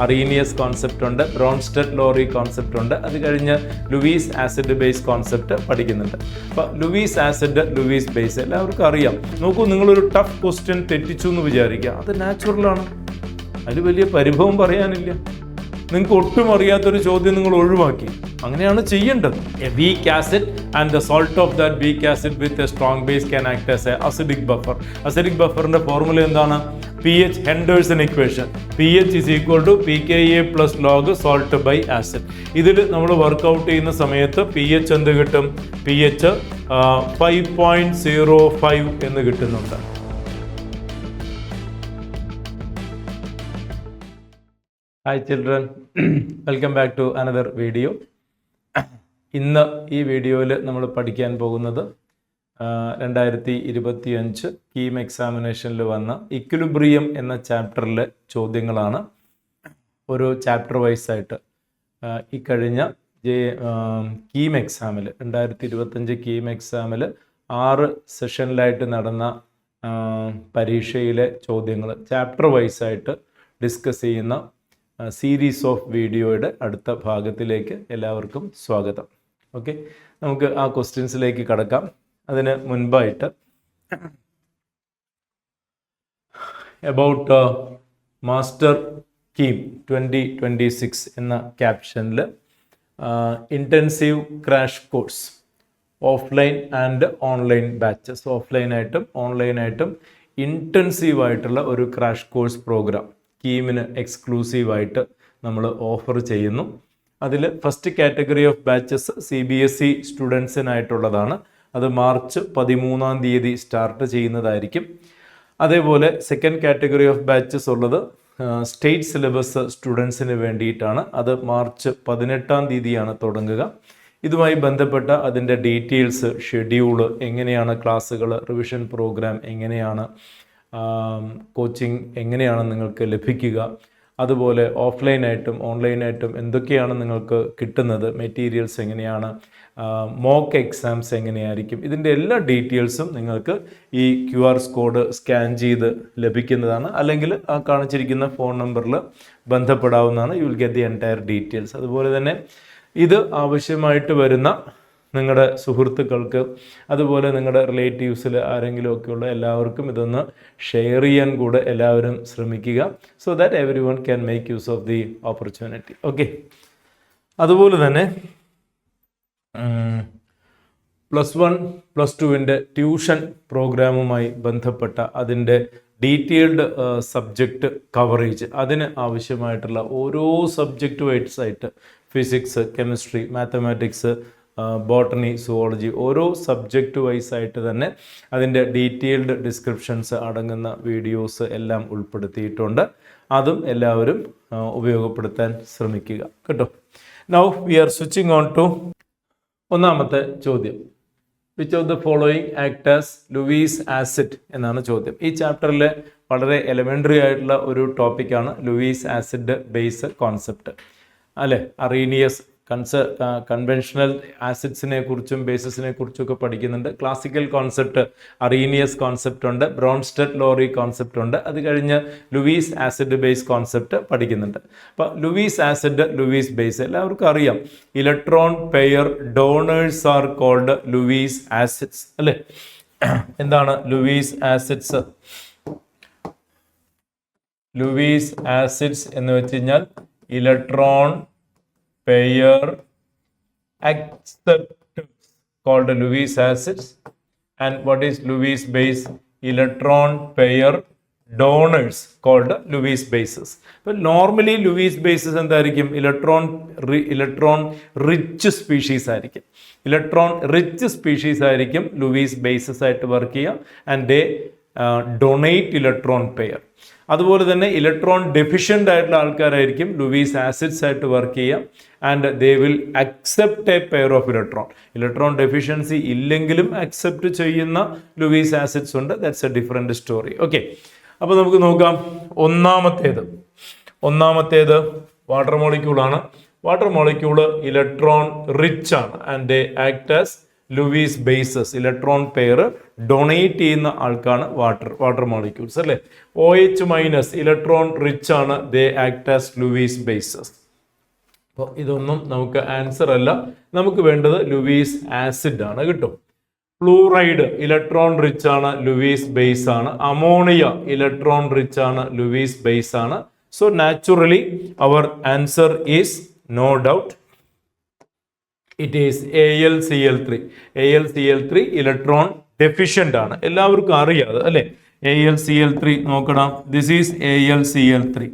Arrhenius concept ഉണ്ട്, Bronsted Lowry concept ഉണ്ട്. അത് കഴിഞ്ഞ് ലൂയിസ് ആസിഡ് ബേസ് കോൺസെപ്റ്റ് പഠിക്കുന്നുണ്ട്. അപ്പോൾ ലൂയിസ് ആസിഡ്, ലൂയിസ് ബേസ് എല്ലാവർക്കും അറിയാം. നോക്കൂ, നിങ്ങളൊരു ടഫ് ക്വസ്റ്റ്യൻ തെറ്റിച്ചു എന്ന് വിചാരിക്കുക, അത് നാച്ചുറലാണ്, അതിൽ വലിയ പരിഭവം പറയാനില്ല. നിങ്ങൾക്ക് ഒട്ടും അറിയാത്തൊരു ചോദ്യം നിങ്ങൾ ഒഴിവാക്കി, അങ്ങനെയാണ് ചെയ്യേണ്ടത്. A weak acid and the salt of that weak acid with a strong base can act as a acidic buffer. Acidic ബഫറിന്റെ ഫോർമുല എന്താണ്? pH Henderson equation. pH is equal to pKa plus log salt by acid. ഇതിൽ നമ്മൾ workout ചെയ്യുന്ന സമയത്ത് pH എന്ത് കിട്ടും? pH 5.05 എന്ന് കിട്ടുന്നുണ്ട്. Hi children, welcome back to another video. ഇന്ന് ഈ വീഡിയോയിൽ നമ്മൾ പഠിക്കാൻ പോകുന്നത് 2025 കീം എക്സാമിനേഷനിൽ വന്ന ഇക്വിലിബ്രിയം എന്ന ചാപ്റ്ററിലെ ചോദ്യങ്ങളാണ്. ഒരു ചാപ്റ്റർ വൈസായിട്ട് ഈ കഴിഞ്ഞ കീം എക്സാമിൽ 2025 കീം എക്സാമിൽ 6 സെഷനിലായിട്ട് നടന്ന പരീക്ഷയിലെ ചോദ്യങ്ങൾ ചാപ്റ്റർ വൈസായിട്ട് ഡിസ്കസ് ചെയ്യുന്ന സീരീസ് ഓഫ് വീഡിയോയുടെ അടുത്ത ഭാഗത്തിലേക്ക് എല്ലാവർക്കും സ്വാഗതം. ഓക്കെ, നമുക്ക് ആ ക്വസ്റ്റ്യൻസിലേക്ക് കടക്കാം. അതിന് മുൻപായിട്ട് അബൌട്ട് മാസ്റ്റർ കീം 2026 എന്ന ക്യാപ്ഷനിൽ intensive crash course offline and online batches, ഓഫ്ലൈനായിട്ടും ഓൺലൈനായിട്ടും ഇൻറ്റൻസീവായിട്ടുള്ള ഒരു ക്രാഷ് കോഴ്സ് പ്രോഗ്രാം കീമിന് എക്സ്ക്ലൂസീവായിട്ട് നമ്മൾ ഓഫർ ചെയ്യുന്നു. അതിൽ first category of batches CBSE സ്റ്റുഡൻസിനായിട്ടുള്ളതാണ്. അത് മാർച്ച് 13 സ്റ്റാർട്ട് ചെയ്യുന്നതായിരിക്കും. അതേപോലെ സെക്കൻഡ് കാറ്റഗറി ഓഫ് ബാച്ചസ് ഉള്ളത് സ്റ്റേറ്റ് സിലബസ് സ്റ്റുഡൻസിന് വേണ്ടിയിട്ടാണ്. അത് മാർച്ച് 18 തുടങ്ങുക. ഇതുമായി ബന്ധപ്പെട്ട അതിൻ്റെ ഡീറ്റെയിൽസ്, ഷെഡ്യൂള്, എങ്ങനെയാണ് ക്ലാസ്സുകൾ, റിവിഷൻ പ്രോഗ്രാം എങ്ങനെയാണ്, കോച്ചിങ് എങ്ങനെയാണ് നിങ്ങൾക്ക് ലഭിക്കുക, അതുപോലെ ഓഫ്ലൈനായിട്ടും ഓൺലൈനായിട്ടും എന്തൊക്കെയാണ് നിങ്ങൾക്ക് കിട്ടുന്നത്, മെറ്റീരിയൽസ് എങ്ങനെയാണ്, മോക്ക് എക്സാംസ് എങ്ങനെയായിരിക്കും, ഇതിൻ്റെ എല്ലാ ഡീറ്റെയിൽസും നിങ്ങൾക്ക് ഈ QR കോഡ് സ്കാൻ ചെയ്ത് ലഭിക്കുന്നതാണ്. അല്ലെങ്കിൽ ആ കാണിച്ചിരിക്കുന്ന ഫോൺ നമ്പറിൽ ബന്ധപ്പെടാവുന്നതാണ്. You will get the entire details. അതുപോലെ തന്നെ ഇത് ആവശ്യമായിട്ട് വരുന്ന നിങ്ങളുടെ സുഹൃത്തുക്കൾക്ക്, അതുപോലെ നിങ്ങളുടെ റിലേറ്റീവ്സിൽ ആരെങ്കിലുമൊക്കെയുള്ള എല്ലാവർക്കും ഇതൊന്ന് ഷെയർ ചെയ്യാൻ കൂടെ എല്ലാവരും ശ്രമിക്കുക. So that every one can make use of the opportunity. Okay, അതുപോലെ തന്നെ +1 +2 ട്യൂഷൻ പ്രോഗ്രാമുമായി ബന്ധപ്പെട്ട അതിൻ്റെ ഡീറ്റെയിൽഡ് സബ്ജക്റ്റ് കവറേജ്, അതിന് ആവശ്യമായിട്ടുള്ള ഓരോ സബ്ജക്റ്റ് വൈസായിട്ട് physics, chemistry, mathematics, botany, zoology, ഓരോ സബ്ജക്റ്റ് വൈസായിട്ട് തന്നെ അതിൻ്റെ ഡീറ്റെയിൽഡ് ഡിസ്ക്രിപ്ഷൻസ് അടങ്ങുന്ന വീഡിയോസ് എല്ലാം ഉൾപ്പെടുത്തിയിട്ടുണ്ട്. അതും എല്ലാവരും ഉപയോഗപ്പെടുത്താൻ ശ്രമിക്കുക കേട്ടോ. Now we are switching on to ഒന്നാമത്തെ ചോദ്യം. Which of the following act as Lewis acid എന്നാണ് ചോദ്യം. ഈ ചാപ്റ്ററിലെ വളരെ എലിമെൻ്ററി ആയിട്ടുള്ള ഒരു ടോപ്പിക്കാണ് ലൂയിസ് ആസിഡ് ബേസ് കോൺസെപ്റ്റ്, അല്ലേ? അറീനിയസ് കൺവെൻഷണൽ ആസിഡ്സിനെ കുറിച്ചും ബേസിസിനെ കുറിച്ചും ഒക്കെ പഠിക്കുന്നുണ്ട്. ക്ലാസിക്കൽ കോൺസെപ്റ്റ് അറീനിയസ് കോൺസെപ്റ്റ് ഉണ്ട്, ബ്രോൺസ്റ്റഡ് ലോറി കോൺസെപ്റ്റ് ഉണ്ട്. അത് കഴിഞ്ഞ് ലൂയിസ് ആസിഡ് ബേസ് കോൺസെപ്റ്റ് പഠിക്കുന്നുണ്ട്. അപ്പോൾ ലൂയിസ് ആസിഡ്, ലൂയിസ് ബേസ് എല്ലാവർക്കും അറിയാം. Electron pair donors are called Lewis acids, അല്ലേ? എന്താണ് ലൂയിസ് ആസിഡ്സ്? ലൂയിസ് ആസിഡ്സ് എന്ന് വെച്ച് കഴിഞ്ഞാൽ electron pair acceptors called Lewis acids. And what is Lewis base? Electron pair donors called Lewis bases. But normally Lewis bases എന്തായിരിക്കും? Electron rich species ആയിരിക്കും. Electron rich species ആയിരിക്കും Lewis bases ആയിട്ട് work ചെയ്യുക. And they donate electron pair. അതുപോലെ തന്നെ electron deficient ആയിട്ടുള്ള ആൾക്കാരായിരിക്കും Lewis acids ആയിട്ട് വർക്ക് ചെയ്യുക. And they will accept a pair of electron. Electron deficiency ഇല്ലെങ്കിലും അക്സെപ്റ്റ് ചെയ്യുന്ന ലൂയിസ് ആസിഡ്സ് ഉണ്ട്. That's a different story. Okay, അപ്പോൾ നമുക്ക് നോക്കാം. ഒന്നാമത്തേത് വാട്ടർ മോളിക്യൂളാണ്. വാട്ടർ മോളിക്യൂള് ഇലക്ട്രോൺ റിച്ച് ആണ്. And they act as Lewis bases electron pair donate ചെയ്യുന്ന ആൾക്കാണ് വാട്ടർ മോളിക്യൂൾസ് അല്ലേ. OH മൈനസ് ഇലക്ട്രോൺ റിച്ച് ആണ്, they act as Lewis bases. അപ്പോൾ ഇതൊന്നും നമുക്ക് ആൻസർ അല്ല, നമുക്ക് വേണ്ടത് ലൂയിസ് ആസിഡ് ആണ് കിട്ടും. ഫ്ലൂറൈഡ് ഇലക്ട്രോൺ റിച്ച് ആണ്, ലൂയിസ് ബേസ് ആണ്. അമോണിയ ഇലക്ട്രോൺ റിച്ച് ആണ്, ലൂയിസ് ബേസ് ആണ്. So naturally our answer is no doubt it is AlCl3. AlCl3 electron deficient ആണ്, എല്ലാവർക്കും അറിയാതെ അല്ലെ. AlCl3 നോക്കണം, this is AlCl3.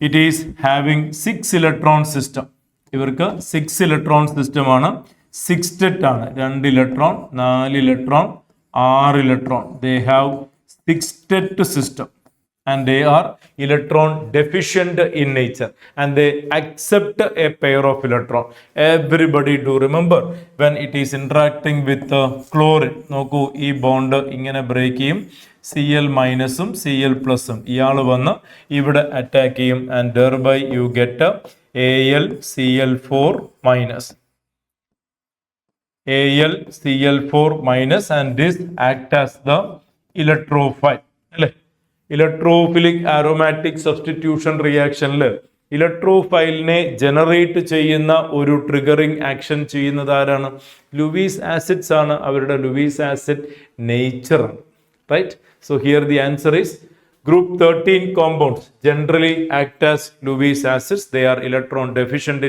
It is having 6 electron system. ഇവർക്ക് 6 ഇലക്ട്രോൺ സിസ്റ്റം ആണ്. സിക്സ്റ്ററ്റ് ആണ്, 2 electron, 4 electron, 6 electron. They have sextet system and they are electron deficient in nature and they accept a pair of electron. Everybody do remember when it is interacting with chlorine, നോക്കൂ ഈ bond ഇങ്ങനെ break ചെയ്യും, Cl മൈനസും Cl പ്ലസും ഇയാൾ വന്ന് ഇവിടെ attack ചെയ്യും and thereby you get AlCl4 minus. AlCl4 minus and this act as the electrophile അല്ലേ. ഇലക്ട്രോഫിലിക് ആരോമാറ്റിക് സബ്സ്റ്റിറ്റ്യൂഷൻ റിയാക്ഷനിൽ ഇലക്ട്രോഫൈലിനെ ജനറേറ്റ് ചെയ്യുന്ന ഒരു ട്രിഗറിങ് ആക്ഷൻ ചെയ്യുന്നത് ആരാണ്? ലൂയിസ് ആസിഡ്സ് ആണ്. അവരുടെ ലൂയിസ് ആസിഡ് നേച്ചർ ആണ്. Right. So here the answer is group 13 compounds generally act as Lewis acids. They are electron deficient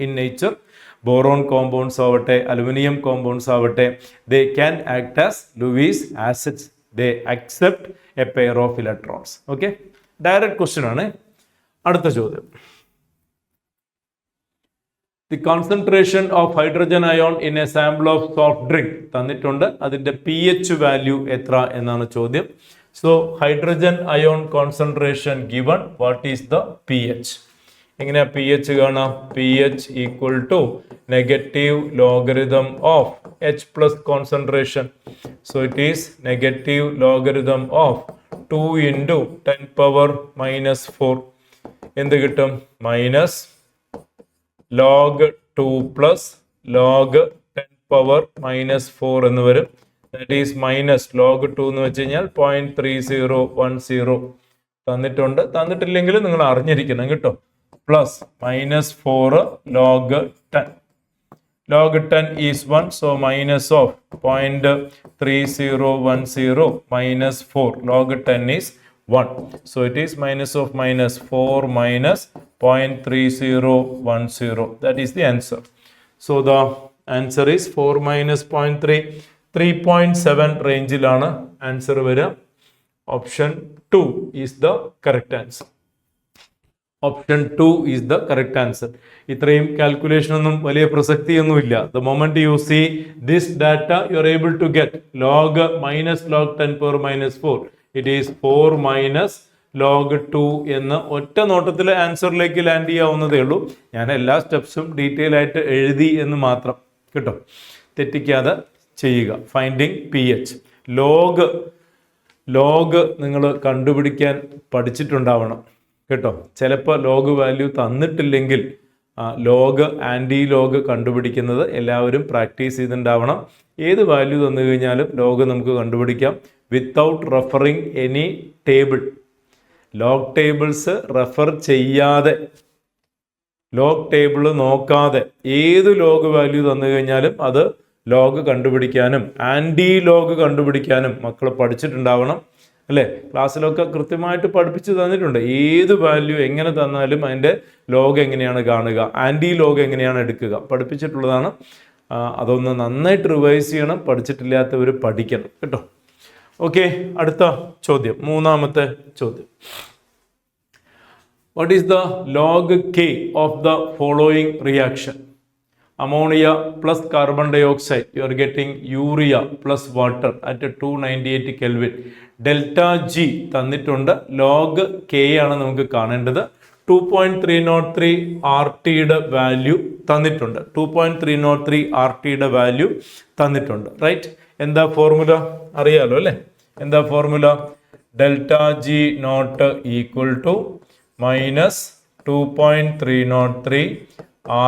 in nature. Boron compounds ആവട്ടെ, aluminium compounds ആവട്ടെ, they can act as Lewis acids. They accept a pair of electrons. Okay, direct question ആണ്. അടുത്ത ചോദ്യം, the concentration of hydrogen ion in a sample of soft drink തന്നിട്ടുണ്ട്. അതിന്റെ pH value എത്ര എന്നാണ് ചോദ്യം. So hydrogen ion concentration given, what is the pH? എങ്ങനെയാ pH കാണാം? pH equal to negative logarithm of H plus concentration. So it is negative logarithm of 2 into 10 power minus 4. എന്ത് കിട്ടും? Minus log 2 plus log 10 power minus 4 എന്ന് വരും. That is minus log 2 എന്ന് വെച്ച് കഴിഞ്ഞാൽ 0.3010 തന്നിട്ടുണ്ട്. തന്നിട്ടില്ലെങ്കിൽ നിങ്ങൾ അറിഞ്ഞിരിക്കണം കേട്ടോ. Plus minus 4 log 10. Log 10 is 1, so minus of 0.3010 minus 4. Log 10 is 1. So it is minus of minus 4 minus 0.3010. That is the answer. So the answer is 4 minus 0.3. 3.7 റേഞ്ചിലാണ് answer വരിക. Option 2 is the correct answer. Option 2 is the correct answer. ഇത്രയും calculation ഒന്നും വലിയ പ്രസക്തിയൊന്നുമില്ല. The moment you see this data, you are able to get log minus log 10 power minus 4. It is 4 minus log 2 എന്ന് ഒറ്റ നോട്ടത്തിൽ ആൻസറിലേക്ക് land ചെയ്യാവുന്നതേ ഉള്ളൂ. ഞാൻ എല്ലാ സ്റ്റെപ്സും ഡീറ്റെയിൽ ആയിട്ട് എഴുതി എന്ന് മാത്രം കേട്ടോ. തെറ്റിക്കാതെ ചെയ്യുക. Finding pH. ലോഗ് നിങ്ങൾ കണ്ടുപിടിക്കാൻ പഠിച്ചിട്ടുണ്ടാവണം കേട്ടോ. ചിലപ്പോൾ ലോഗ് വാല്യൂ തന്നിട്ടില്ലെങ്കിൽ ലോഗ് ആൻറ്റി ലോഗ് കണ്ടുപിടിക്കുന്നത് എല്ലാവരും പ്രാക്ടീസ് ചെയ്തിട്ടുണ്ടാവണം. ഏത് വാല്യൂ തന്നു കഴിഞ്ഞാലും ലോഗ് നമുക്ക് കണ്ടുപിടിക്കാം without referring any table. Log tables refer ചെയ്യാതെ, ലോഗ് ടേബിൾ നോക്കാതെ ഏത് ലോഗ് വാല്യൂ തന്നു കഴിഞ്ഞാലും അത് ലോഗ് കണ്ടുപിടിക്കാനും ആൻറ്റി ലോഗ് കണ്ടുപിടിക്കാനും മക്കൾ പഠിച്ചിട്ടുണ്ടാവണം അല്ലേ. ക്ലാസ്സിലൊക്കെ കൃത്യമായിട്ട് പഠിപ്പിച്ച് തന്നിട്ടുണ്ട്. ഏത് വാല്യൂ എങ്ങനെ തന്നാലും അതിൻ്റെ ലോഗ് എങ്ങനെയാണ് കാണുക, ആൻറ്റി ലോഗ് എങ്ങനെയാണ് എടുക്കുക, പഠിപ്പിച്ചിട്ടുള്ളതാണ്. അതൊന്ന് നന്നായിട്ട് റിവൈസ് ചെയ്യണം. പഠിച്ചിട്ടില്ലാത്തവർ പഠിക്കണം കേട്ടോ. ഓക്കെ, അടുത്ത ചോദ്യം, മൂന്നാമത്തെ ചോദ്യം. What is the log K of the following reaction? Ammonia plus carbon dioxide, you are getting urea plus water at 298 Kelvin. Delta G തന്നിട്ടുണ്ട്. log K ആണ് നമുക്ക് കാണേണ്ടത്. 2.303 RTയുടെ വാല്യൂ തന്നിട്ടുണ്ട്. 2.303 RTയുടെ വാല്യൂ തന്നിട്ടുണ്ട്. റൈറ്റ്. എന്താ ഫോർമുല അറിയാലോ അല്ലേ? എന്താ formula? Delta G naught equal to minus 2.303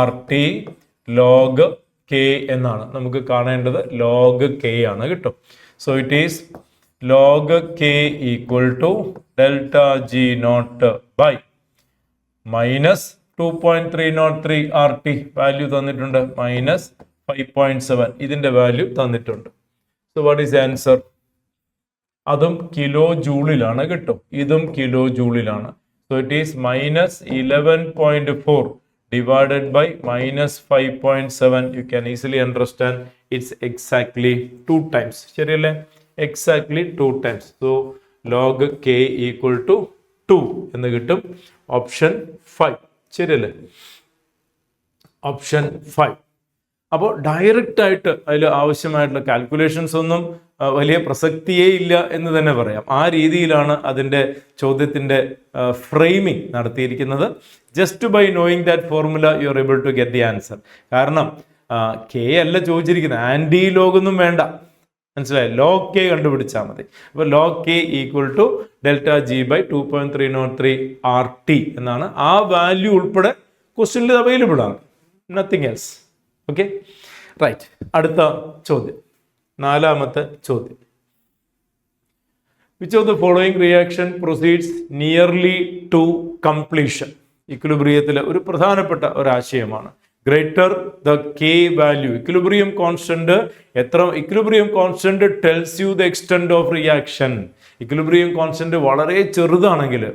RT log K എന്നാണ് നമുക്ക് കാണേണ്ടത്. ലോഗ് കെ ആണ് കേട്ടോ. So it is log K equal to delta G naught by minus 2.303 RT value തന്നിട്ടുണ്ട്, മൈനസ് 5.7 ഇതിന്റെ വാല്യൂ തന്നിട്ടുണ്ട്. So what is answer? അതും kilo ജൂളിലാണ് കിട്ടും, ഇതും കിലോ ജൂളിലാണ്. So it is minus 11.4 divided by minus 5.7. You can easily understand it's exactly 2 times. ശരിയല്ലേ? Exactly 2 times. So log k equal to 2 എന്ന് കിട്ടും. ഓപ്ഷൻ 5. ശരിയല്ലേ? ഓപ്ഷൻ 5. അപ്പോൾ ഡയറക്റ്റ് ആയിട്ട് അതിൽ ആവശ്യമായിട്ടുള്ള കാൽക്കുലേഷൻസ് ഒന്നും വലിയ പ്രസക്തിയേ ഇല്ല എന്ന് തന്നെ പറയാം. ആ രീതിയിലാണ് അതിൻ്റെ ചോദ്യത്തിൻ്റെ ഫ്രെയിമിംഗ് നടത്തിയിരിക്കുന്നത്. Just by knowing that formula you are able to get the answer. കാരണം കെ അല്ല ചോദിച്ചിരിക്കുന്നത്, ആൻറ്റി ലോഗൊന്നും വേണ്ട, മനസ്സിലായി? ലോഗ് കെ കണ്ടുപിടിച്ചാൽ മതി. അപ്പോൾ log K equal to delta G by 2.303 RT എന്നാണ്. ആ വാല്യൂ ഉൾപ്പെടെ ക്വസ്റ്റ്യനിൽ അവൈലബിൾ ആണ്, നത്തിങ് എൽസ്. Okay, right. അടുത്ത ചോദ്യം, 4ാമത്തെ ചോദ്യം. Which of the following reaction proceeds nearly to completion? ഇക്വിലിബ്രിയത്തിലെ ഒരു പ്രധാനപ്പെട്ട ഒരാശയമാണ്. Greater the K value, equilibrium constant എത്ര, equilibrium constant tells you the extent of reaction. Equilibrium constant വളരെ ചെറുതാണെങ്കിൽ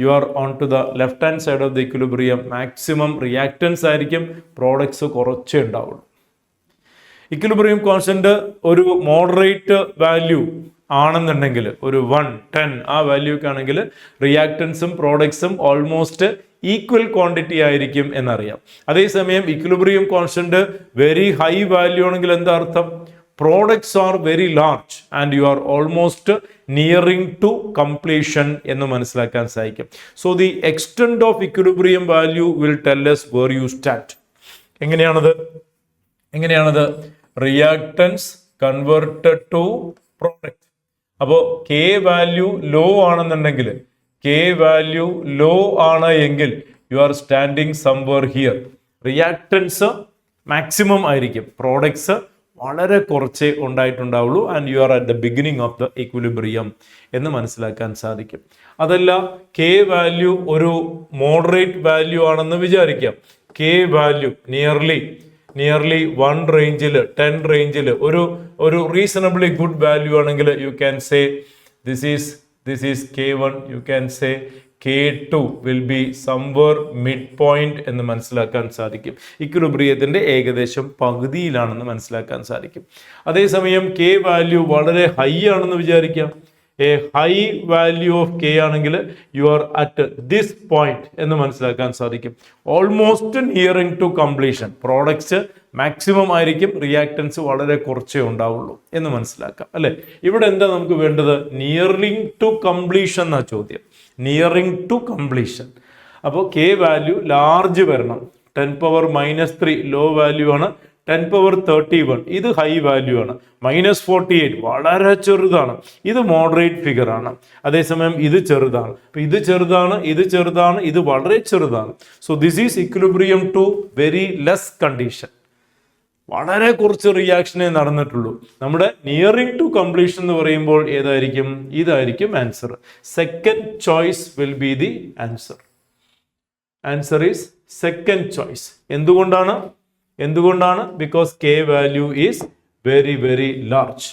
you are on to the left hand side of the equilibrium. maximum reactance ആയിരിക്കും, products കുറച്ചേ ഉണ്ടാവുള്ളൂ. ഇക്വിലിബ്രിയം കോൺസ്റ്റന്റ് ഒരു moderate value ആണെന്നുണ്ടെങ്കിൽ, ഒരു 1, 10 ആ വാല്യൂക്ക് ആണെങ്കിൽ റിയാക്ടൻസും പ്രോഡക്ട്സും ഓൾമോസ്റ്റ് ഈക്വൽ ക്വാണ്ടിറ്റി ആയിരിക്കും എന്നറിയാം. അതേസമയം equilibrium constant very high value ആണെങ്കിൽ എന്താ അർത്ഥം? Products are very large and you are almost nearing to completion എന്ന് മനസ്സിലാക്കാൻ സാധിക്കും. So the extent of equilibrium value will tell us where you stand. എങ്ങനെയാണത്? Reactants converted to product. അപ്പോൾ K value law ആണെന്നുണ്ടെങ്കിൽ, K value low ആണ് എങ്കിൽ you are standing somewhere here. Reactants maximum ആയിരിക്കും, products വളരെ കുറച്ചേ ഉണ്ടായിട്ടുണ്ടാവുള്ളൂ, and you are at the beginning of the equilibrium എന്ന് മനസ്സിലാക്കാൻ സാധിക്കും. അതല്ല, കെ വാല്യൂ ഒരു മോഡറേറ്റ് വാല്യൂ ആണെന്ന് വിചാരിക്കാം. കെ വാല്യൂ നിയർലി 1 റേഞ്ചിൽ 10 റേഞ്ചിൽ ഒരു റീസണബിളി ഗുഡ് വാല്യൂ ആണെങ്കിൽ you can say this is K1, you can say K2 will be somewhere mid point എന്ന് മനസ്സിലാക്കാൻ സാധിക്കും. ഇക്വിലിബ്രിയത്തിന്റെ ഏകദേശം പകുതിയിലാണെന്ന് മനസ്സിലാക്കാൻ സാധിക്കും. അതേസമയം കെ വാല്യൂ വളരെ ഹൈ ആണെന്ന് വിചാരിക്കാം. A high value of K ആണെങ്കിൽ you are at this point എന്ന് മനസ്സിലാക്കാൻ സാധിക്കും. Almost nearing to completion, products maximum ആയിരിക്കും, റിയാക്ടൻസ് വളരെ കുറച്ചേ ഉണ്ടാവുള്ളൂ എന്ന് മനസ്സിലാക്കാം, അല്ലെ? ഇവിടെ എന്താ നമുക്ക് വേണ്ടത്? നിയറിംഗ് ടു കംപ്ലീഷൻ എന്നാ ചോദ്യം. Nearing to completion. അപ്പോൾ കെ വാല്യൂ ലാർജ് വരണം. 10⁻³ ലോ വാല്യൂ ആണ്. 10⁻31 ഇത് ഹൈ വാല്യൂ ആണ്. -48 വളരെ ചെറുതാണ്. ഇത് മോഡറേറ്റ് ഫിഗർ ആണ്. അതേസമയം ഇത് ചെറുതാണ്. അപ്പൊ ഇത് ചെറുതാണ്, ഇത് ചെറുതാണ്, ഇത് വളരെ ചെറുതാണ്. So this is equilibrium to very less condition. വളരെ കുറച്ച് റിയാക്ഷനേ നടന്നിട്ടുള്ളൂ. നമ്മുടെ നിയറിംഗ് ടു കംപ്ലീഷൻ എന്ന് പറയുമ്പോൾ ഏതായിരിക്കും? ഇതായിരിക്കും answer. Second choice will be the answer. Answer is second choice. എന്തുകൊണ്ടാണ്? Because K value is very very large.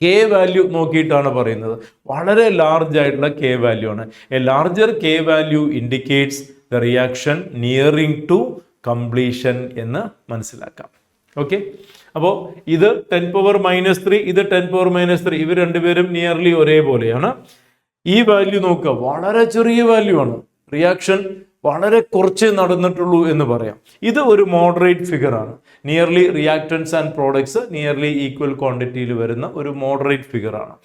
K value നോക്കിയിട്ടാണ് പറയുന്നത്. വളരെ ലാർജ് ആയിട്ടുള്ള കെ വാല്യൂ ആണ്. A larger K value indicates the reaction nearing to completion എന്ന് മനസ്സിലാക്കാം. Okay, അപ്പോൾ ഇത് 10⁻³ ഇത് 10⁻³ ഇവർ രണ്ടുപേരും നിയർലി ഒരേപോലെയാണ്. ഈ വാല്യൂ നോക്കുക, വളരെ ചെറിയ വാല്യൂ ആണ്. റിയാക്ഷൻ വളരെ കുറച്ച് നടന്നിട്ടുള്ളൂ എന്ന് പറയാം. ഇത് ഒരു മോഡറേറ്റ് ഫിഗർ ആണ്. Nearly reactants and products nearly equal ക്വാണ്ടിറ്റിയിൽ വരുന്ന ഒരു മോഡറേറ്റ് ഫിഗർ ആണ്.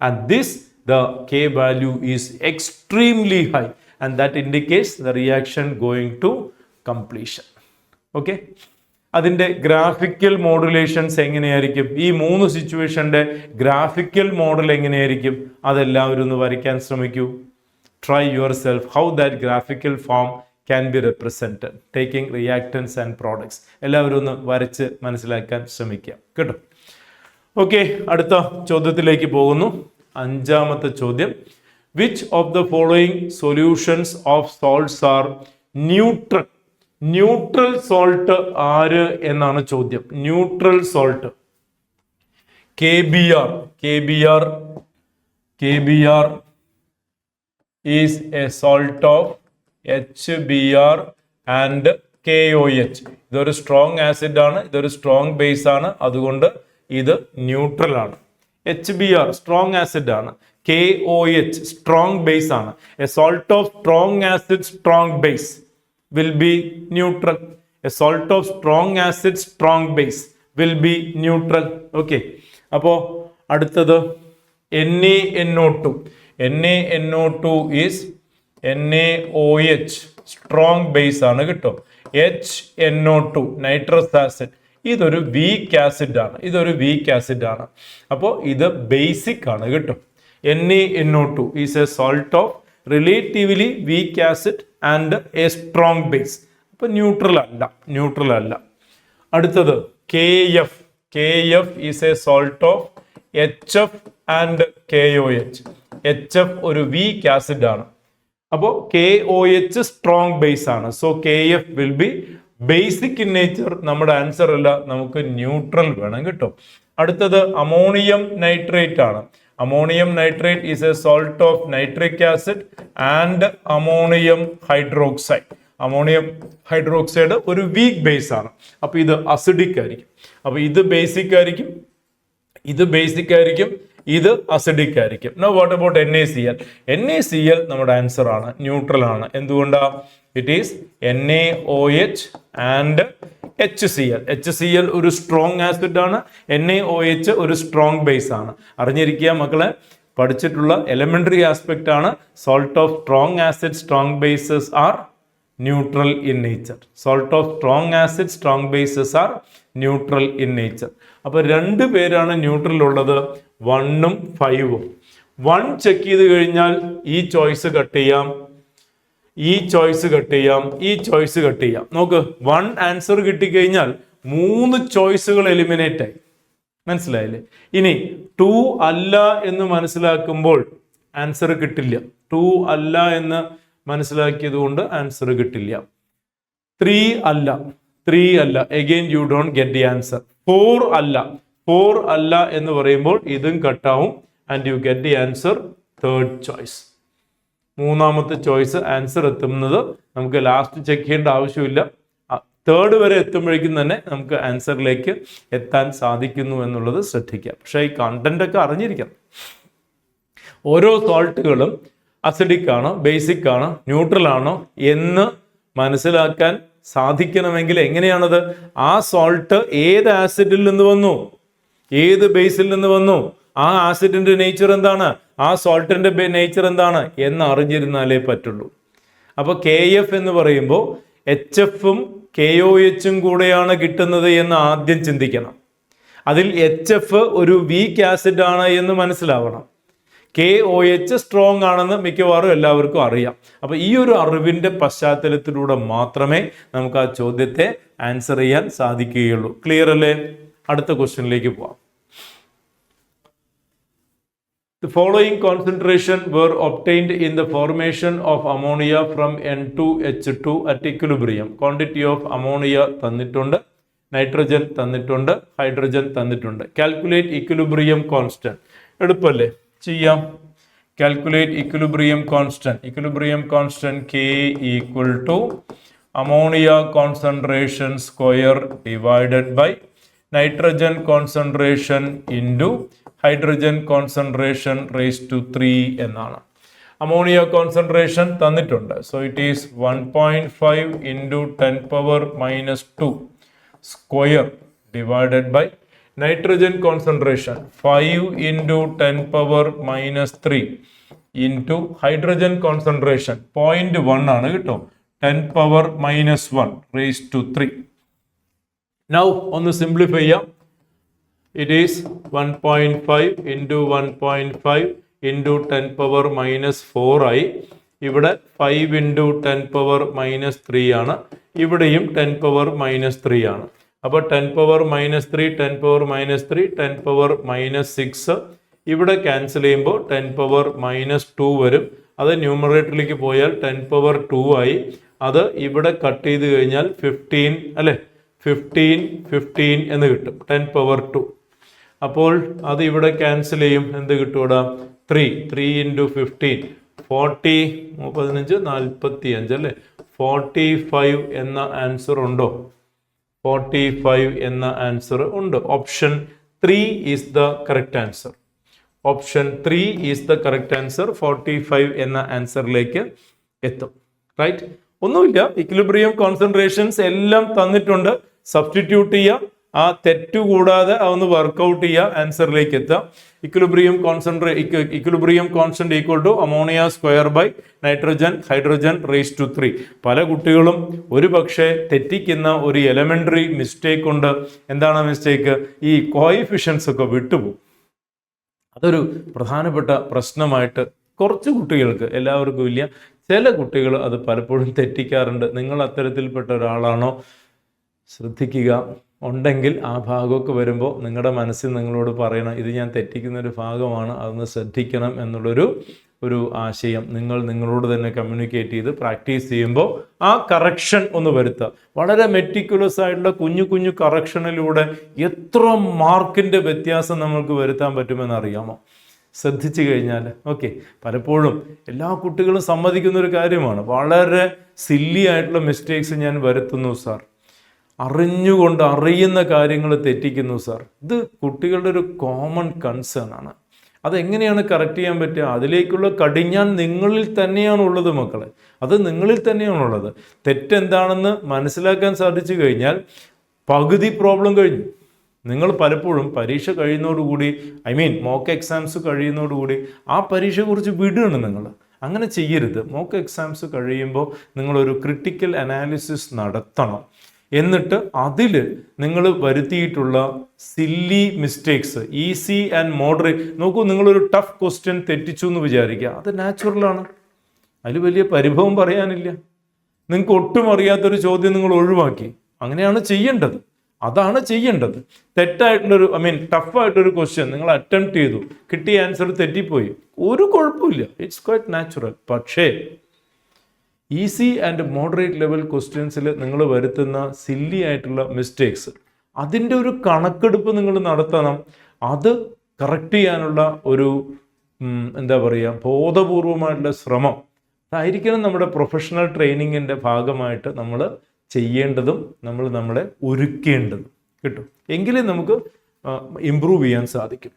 And this the K value is extremely high and that indicates the reaction going to completion. Okay, അതിൻ്റെ ഗ്രാഫിക്കൽ മോഡുലേഷൻസ് എങ്ങനെയായിരിക്കും? ഈ 3 സിറ്റുവേഷൻ്റെ ഗ്രാഫിക്കൽ മോഡൽ എങ്ങനെയായിരിക്കും? അതെല്ലാവരും ഒന്ന് വരയ്ക്കാൻ ശ്രമിക്കൂ. Try yourself how that graphical form can be represented, taking reactants and products. എല്ലാവരും ഒന്ന് വരച്ച് മനസ്സിലാക്കാൻ ശ്രമിക്കുക കേട്ടോ. ഓക്കെ, അടുത്ത ചോദ്യത്തിലേക്ക് പോകുന്നു. അഞ്ചാമത്തെ ചോദ്യം, which of the following solutions of salts are neutral? Neutral salt ആര് എന്നാണ് ചോദ്യം. Neutral salt KBr is a salt of HBr and KOH. ഇതൊരു സ്ട്രോങ് ആസിഡ് ആണ്, ഇതൊരു സ്ട്രോങ് ബേസ് ആണ്, അതുകൊണ്ട് ഇത് ന്യൂട്രൽ ആണ്. HBr സ്ട്രോങ് ആസിഡ് ആണ്, KOH സ്ട്രോങ് ബേസ് ആണ്. A salt of strong acid strong base will be neutral. A salt of strong acid strong base will be neutral. Okay, അപ്പോൾ അടുത്തത് NaNO2. NaNO2 is NaOH strong base ആണ് കേട്ടോ. HNO2 nitrous acid, ഇതൊരു weak acid ആണ്, അപ്പോൾ ഇത് basic ആണ് കേട്ടോ. NaNO2 is a salt of relatively weak acid and a strong base. അപ്പോൾ ന്യൂട്രൽ അല്ല. അടുത്തത് KF is a salt of HF and KOH. HF ഒരു വീക്ക് ആസിഡ് ആണ്, അപ്പോൾ KOH സ്ട്രോങ് ബേസ് ആണ്. So KF will be basic in nature. നമ്മുടെ answer അല്ല, നമുക്ക് ന്യൂട്രൽ വേണം കേട്ടോ. അടുത്തത് അമോണിയം നൈട്രേറ്റ് ആണ്. Ammonium nitrate is A salt of nitric acid and ammonium hydroxide. Ammonium hydroxide ഒരു വീക്ക് ബേസ് ആണ്, അപ്പൊ ഇത് അസിഡിക് ആയിരിക്കും. അപ്പൊ ഇത് ബേസിക് ആയിരിക്കും, ഇത് അസിഡിക് ആയിരിക്കും. No what about NaCl? NaCl നമ്മുടെ ആൻസർ ആണ്, ന്യൂട്രൽ ആണ്. എന്തുകൊണ്ടാ? It is NaOH and HCl. HCl ഒരു സ്ട്രോങ് ആസിഡ് ആണ്, NaOH ഒരു സ്ട്രോങ് ബേസ് ആണ്. അറിഞ്ഞിരിക്കുക മക്കളെ, പഠിച്ചിട്ടുള്ള എലിമെന്ററി ആസ്പെക്ട് ആണ്. Salt of strong acid strong bases R neutral in nature. Salt of strong acid strong bases R neutral in nature. അപ്പൊ രണ്ട് പേരാണ് ന്യൂട്രൽ ഉള്ളത്, 1ഉം 5ഉം. 1 ചെക്ക് ചെയ്ത് കഴിഞ്ഞാൽ ഈ ചോയ്സ് കട്ട് ചെയ്യാം, ഈ ചോയ്സ് കട്ട് ചെയ്യാം. നോക്ക്, 1 ആൻസർ കിട്ടിക്കഴിഞ്ഞാൽ 3 ചോയ്സുകൾ എലിമിനേറ്റ് ആയി. മനസ്സിലായില്ലേ? ഇനി 2 അല്ല എന്ന് മനസ്സിലാക്കുമ്പോൾ ആൻസർ കിട്ടില്ല. 2 അല്ല എന്ന് മനസ്സിലാക്കിയത് കൊണ്ട് ആൻസർ കിട്ടില്ല. 3 അല്ല, again you don't get the answer. 4 അല്ല എന്ന് പറയുമ്പോൾ ഇതും കട്ടാവും and you get the answer third choice. മൂന്നാമത്തെ ചോയ്സ് ആൻസർ എത്തുന്നത് നമുക്ക് ലാസ്റ്റ് ചെക്ക് ചെയ്യേണ്ട ആവശ്യമില്ല. തേർഡ് വരെ എത്തുമ്പോഴേക്കും തന്നെ നമുക്ക് ആൻസറിലേക്ക് എത്താൻ സാധിക്കുന്നു എന്നുള്ളത് ശ്രദ്ധിക്കുക. പക്ഷേ ഈ കണ്ടന്റ് ഒക്കെ അറിഞ്ഞിരിക്കണം. ഓരോ സോൾട്ടുകളും അസിഡിക് ആണോ, ബേസിക് ആണോ, ന്യൂട്രൽ ആണോ എന്ന് മനസ്സിലാക്കാൻ സാധിക്കണമെങ്കിൽ എങ്ങനെയാണത്? ആ സോൾട്ട് ഏത് ആസിഡിൽ നിന്ന് വന്നു, ഏത് ബേസിൽ നിന്ന് വന്നു, ആ ആസിഡിന്റെ നേച്ചർ എന്താണ്, ആ സോൾട്ടിന്റെ നേച്ചർ എന്താണ് എന്ന് അറിഞ്ഞിരുന്നാലേ പറ്റുള്ളൂ. അപ്പോൾ KF എന്ന് പറയുമ്പോൾ HFഉം KOHഉം കൂടെയാണ് കിട്ടുന്നത് എന്ന് ആദ്യം ചിന്തിക്കണം. അതിൽ HF ഒരു വീക്ക് ആസിഡ് ആണ് എന്ന് മനസ്സിലാവണം. KOH സ്ട്രോങ് ആണെന്ന് മിക്കവാറും എല്ലാവർക്കും അറിയാം. അപ്പൊ ഈ ഒരു അറിവിന്റെ പശ്ചാത്തലത്തിലൂടെ മാത്രമേ നമുക്ക് ആ ചോദ്യത്തെ ആൻസർ ചെയ്യാൻ സാധിക്കുകയുള്ളൂ. ക്ലിയർ അല്ലേ? അടുത്ത ക്വസ്റ്റ്യനിലേക്ക് പോവാം. The following concentration were obtained in the formation of ammonia from N2H2 at equilibrium. Quantity of ammonia തന്നിട്ടുണ്ട്, നൈട്രജൻ തന്നിട്ടുണ്ട്, ഹൈഡ്രജൻ തന്നിട്ടുണ്ട്. Calculate equilibrium constant. എളുപ്പല്ലേ? ചെയ്യാം. Calculate equilibrium constant K equal to ammonia concentration square divided by nitrogen concentration into hydrogen concentration raised to 3 എന്നാണ്. Ammonia concentration തന്നിട്ടുണ്ട്. So it is 1.5 into 10 power minus 2 square divided by nitrogen concentration 5 into 10 power minus 3 into hydrogen concentration 0.1 ആണ് കേട്ടോ, 10 power minus 1 raised to 3. Now ഒന്ന് simplify ചെയ്യാം. It is 1.5 into 1.5 into 10 power minus 4i ഇവിടെ 5 into 10⁻³ ആണ്. ഇവിടെയും 10⁻³ ആണ്. അപ്പോൾ 10⁻³ 10⁻³ 10⁻⁻6 ഇവിടെ ക്യാൻസൽ ചെയ്യുമ്പോൾ 10⁻² വരും. അത് ന്യൂമറേറ്ററിലേക്ക് പോയാൽ 10⁻² ആയി. അത് ഇവിടെ കട്ട് ചെയ്ത് കഴിഞ്ഞാൽ 15 അല്ലേ, 15 എന്ന് കിട്ടും 10⁻². അപ്പോൾ അത് ഇവിടെ ക്യാൻസൽ ചെയ്യും. എന്ത് കിട്ടും ഇവിടെ? 3 ഇൻറ്റു 15 40 15 45 അല്ലേ, 45 എന്ന ആൻസർ ഉണ്ടോ? 45 എന്ന ആൻസർ ഉണ്ട്. Option 3 is the correct answer. Option 3 is the correct answer. 45 എന്ന ആൻസറിലേക്ക് എത്തും. റൈറ്റ്, ഒന്നുമില്ല, ഇക്വിലിബ്രിയം കോൺസെൻട്രേഷൻസ് എല്ലാം തന്നിട്ടുണ്ട്. സബ്സ്റ്റിറ്റ്യൂട്ട് ചെയ്യുക, ആ തെറ്റു കൂടാതെ അതൊന്ന് വർക്കൗട്ട് ചെയ്യുക, ആൻസറിലേക്ക് എത്താം. Equilibrium constant equal to ammonia square by nitrogen hydrogen raise to 3. പല കുട്ടികളും ഒരു പക്ഷേ തെറ്റിക്കുന്ന ഒരു എലമെന്ററി മിസ്റ്റേക്ക് ഉണ്ട്. എന്താണ് മിസ്റ്റേക്ക്? ഈ കോയിഫിഷ്യൻസ് ഒക്കെ വിട്ടുപോകും. അതൊരു പ്രധാനപ്പെട്ട പ്രശ്നമായിട്ട് കുറച്ച് കുട്ടികൾക്ക്, എല്ലാവർക്കും ഇല്ല, ചില കുട്ടികൾ അത് പലപ്പോഴും തെറ്റിക്കാറുണ്ട്. നിങ്ങൾ അത്തരത്തിൽപ്പെട്ട ഒരാളാണോ? ശ്രദ്ധിക്കുക. ഉണ്ടെങ്കിൽ ആ ഭാഗമൊക്കെ വരുമ്പോൾ നിങ്ങളുടെ മനസ്സിൽ നിങ്ങളോട് പറയണം, ഇത് ഞാൻ തെറ്റിക്കുന്നൊരു ഭാഗമാണ്, അതൊന്ന് ശ്രദ്ധിക്കണം എന്നുള്ളൊരു ആശയം നിങ്ങളോട് തന്നെ കമ്മ്യൂണിക്കേറ്റ് ചെയ്ത് പ്രാക്ടീസ് ചെയ്യുമ്പോൾ ആ കറക്ഷൻ ഒന്ന് വരുത്തുക. വളരെ മെറ്റിക്കുലസ് ആയിട്ടുള്ള കുഞ്ഞു കറക്ഷനിലൂടെ എത്ര മാർക്കിൻ്റെ വ്യത്യാസം നമ്മൾക്ക് വരുത്താൻ പറ്റുമെന്ന് അറിയാമോ? ശ്രദ്ധിച്ചു കഴിഞ്ഞാൽ. ഓക്കെ, പലപ്പോഴും എല്ലാ കുട്ടികളും സമ്മതിക്കുന്ന ഒരു കാര്യമാണ്, വളരെ സില്ലി ആയിട്ടുള്ള മിസ്റ്റേക്സ് ഞാൻ വരുത്തുന്നു സാർ, അറിയുന്ന കാര്യങ്ങൾ തെറ്റിക്കുന്നു സാർ. ഇത് കുട്ടികളുടെ ഒരു കോമൺ കൺസേൺ ആണ്. അതെങ്ങനെയാണ് കറക്റ്റ് ചെയ്യാൻ പറ്റുക? അതിലേക്കുള്ള കടിഞ്ഞാൻ നിങ്ങളിൽ തന്നെയാണുള്ളത് മക്കളെ, അത് നിങ്ങളിൽ തന്നെയാണുള്ളത്. തെറ്റെന്താണെന്ന് മനസ്സിലാക്കാൻ സാധിച്ചു കഴിഞ്ഞാൽ പകുതി പ്രോബ്ലം കഴിഞ്ഞു. നിങ്ങൾ പലപ്പോഴും പരീക്ഷ കഴിയുന്നതോടുകൂടി, മോക്ക് എക്സാംസ് കഴിയുന്നതോടുകൂടി ആ പരീക്ഷയെക്കുറിച്ച് വിടുകയാണ് നിങ്ങൾ. അങ്ങനെ ചെയ്യരുത്. മോക്ക് എക്സാംസ് കഴിയുമ്പോൾ നിങ്ങളൊരു ക്രിട്ടിക്കൽ അനാലിസിസ് നടത്തണം. എന്നിട്ട് അതിൽ നിങ്ങൾ വരുത്തിയിട്ടുള്ള silly mistakes, easy and moderate, നോക്കൂ, നിങ്ങളൊരു ടഫ് ക്വസ്റ്റ്യൻ തെറ്റിച്ചു എന്ന് വിചാരിക്കുക, അത് നാച്ചുറലാണ്, അതിൽ വലിയ പരിഭവം പറയാനില്ല. നിങ്ങൾക്ക് ഒട്ടും അറിയാത്തൊരു ചോദ്യം നിങ്ങൾ ഒഴിവാക്കി, അങ്ങനെയാണ് ചെയ്യേണ്ടത്, അതാണ് ചെയ്യേണ്ടത്. തെറ്റായിട്ടുള്ളൊരു ടഫായിട്ടൊരു ക്വസ്റ്റ്യൻ നിങ്ങൾ അറ്റംപ്റ്റ് ചെയ്തു, കിട്ടിയ ആൻസർ തെറ്റിപ്പോയി, ഒരു കുഴപ്പമില്ല, ഇറ്റ്സ് ക്വൈറ്റ് നാച്ചുറൽ. പക്ഷേ ഈസി ആൻഡ് മോഡറേറ്റ് ലെവൽ ക്വസ്റ്റ്യൻസിൽ നിങ്ങൾ വരുത്തുന്ന സില്ലി ആയിട്ടുള്ള മിസ്റ്റേക്സ്, അതിൻ്റെ ഒരു കണക്കെടുപ്പ് നിങ്ങൾ നടത്തണം. അത് കറക്റ്റ് ചെയ്യാനുള്ള ഒരു ബോധപൂർവമായിട്ടുള്ള ശ്രമം അതായിരിക്കണം നമ്മുടെ പ്രൊഫഷണൽ ട്രെയിനിങ്ങിൻ്റെ ഭാഗമായിട്ട് നമ്മൾ ചെയ്യേണ്ടതും നമ്മളെ ഒരുക്കേണ്ടതും. കിട്ടും, എങ്കിലേ നമുക്ക് ഇംപ്രൂവ് ചെയ്യാൻ സാധിക്കും.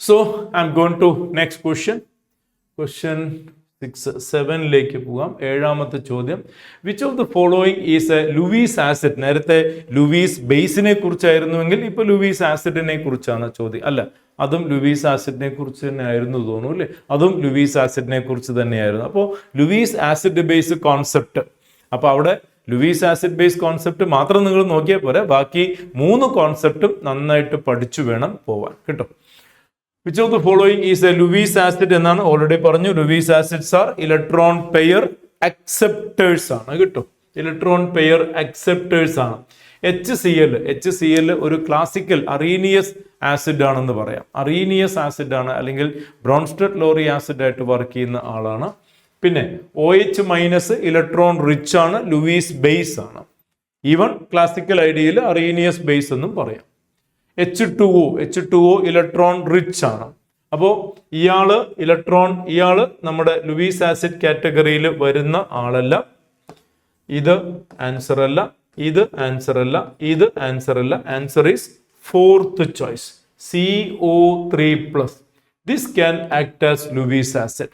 So I'm going to next question 7ലേക്ക് പോകാം. 7ാമത്തെ ചോദ്യം, which of the following is a Lewis acid? നേരത്തെ ലൂയിസ് ബേസിനെ കുറിച്ചായിരുന്നുവെങ്കിൽ ഇപ്പോൾ ലൂയിസ് ആസിഡിനെ കുറിച്ചാണ് ചോദ്യം. അല്ല, അതും ലൂയിസ് ആസിഡിനെ കുറിച്ച് തന്നെ ആയിരുന്നു തോന്നുന്നു അല്ലേ? അതും ലൂയിസ് ആസിഡിനെ കുറിച്ച് തന്നെയായിരുന്നു. അപ്പോൾ ലൂയിസ് ആസിഡ് ബേസ് കോൺസെപ്റ്റ്, അപ്പോൾ അവിടെ ലൂയിസ് ആസിഡ് ബേസ് കോൺസെപ്റ്റ് മാത്രം നിങ്ങൾ നോക്കിയാൽ പോരെ, ബാക്കി 3 കോൺസെപ്റ്റും നന്നായിട്ട് പഠിച്ചു വേണം പോവാൻ. കിട്ടും. Which of the following is a Lewis acid എന്നാണ് ഓൾറെഡി പറഞ്ഞു. Lewis acids are electron pair acceptors ആണ്. കിട്ടും, ഇലക്ട്രോൺ പെയർ അക്സെപ്റ്റേഴ്സ് ആണ്. HCl ഒരു ക്ലാസിക്കൽ അറീനിയസ് ആസിഡ് ആണെന്ന് പറയാം. അറീനിയസ് ആസിഡ് ആണ്, അല്ലെങ്കിൽ ബ്രോൺസ്റ്റഡ് ലോറി ആസിഡ് ആയിട്ട് വർക്ക് ചെയ്യുന്ന ആളാണ്. പിന്നെ OH- ഇലക്ട്രോൺ റിച്ച് ആണ്, ലൂയിസ് ബേസ് ആണ്. ഈവൻ ക്ലാസിക്കൽ ഐഡിയയിൽ അറീനിയസ് ബേസ് എന്നും പറയാം. H2O ഇലക്ട്രോൺ റിച്ച് ആണ്. അപ്പോൾ ഇയാള് നമ്മുടെ ലൂയിസ് ആസിഡ് കാറ്റഗറിയിൽ വരുന്ന ആളല്ല. ഇത് ആൻസർ അല്ല, ഇത് ആൻസർ അല്ല, ഇത് ആൻസർ അല്ല. Answer is 4th choice, CO3+. This can act as Lewis acid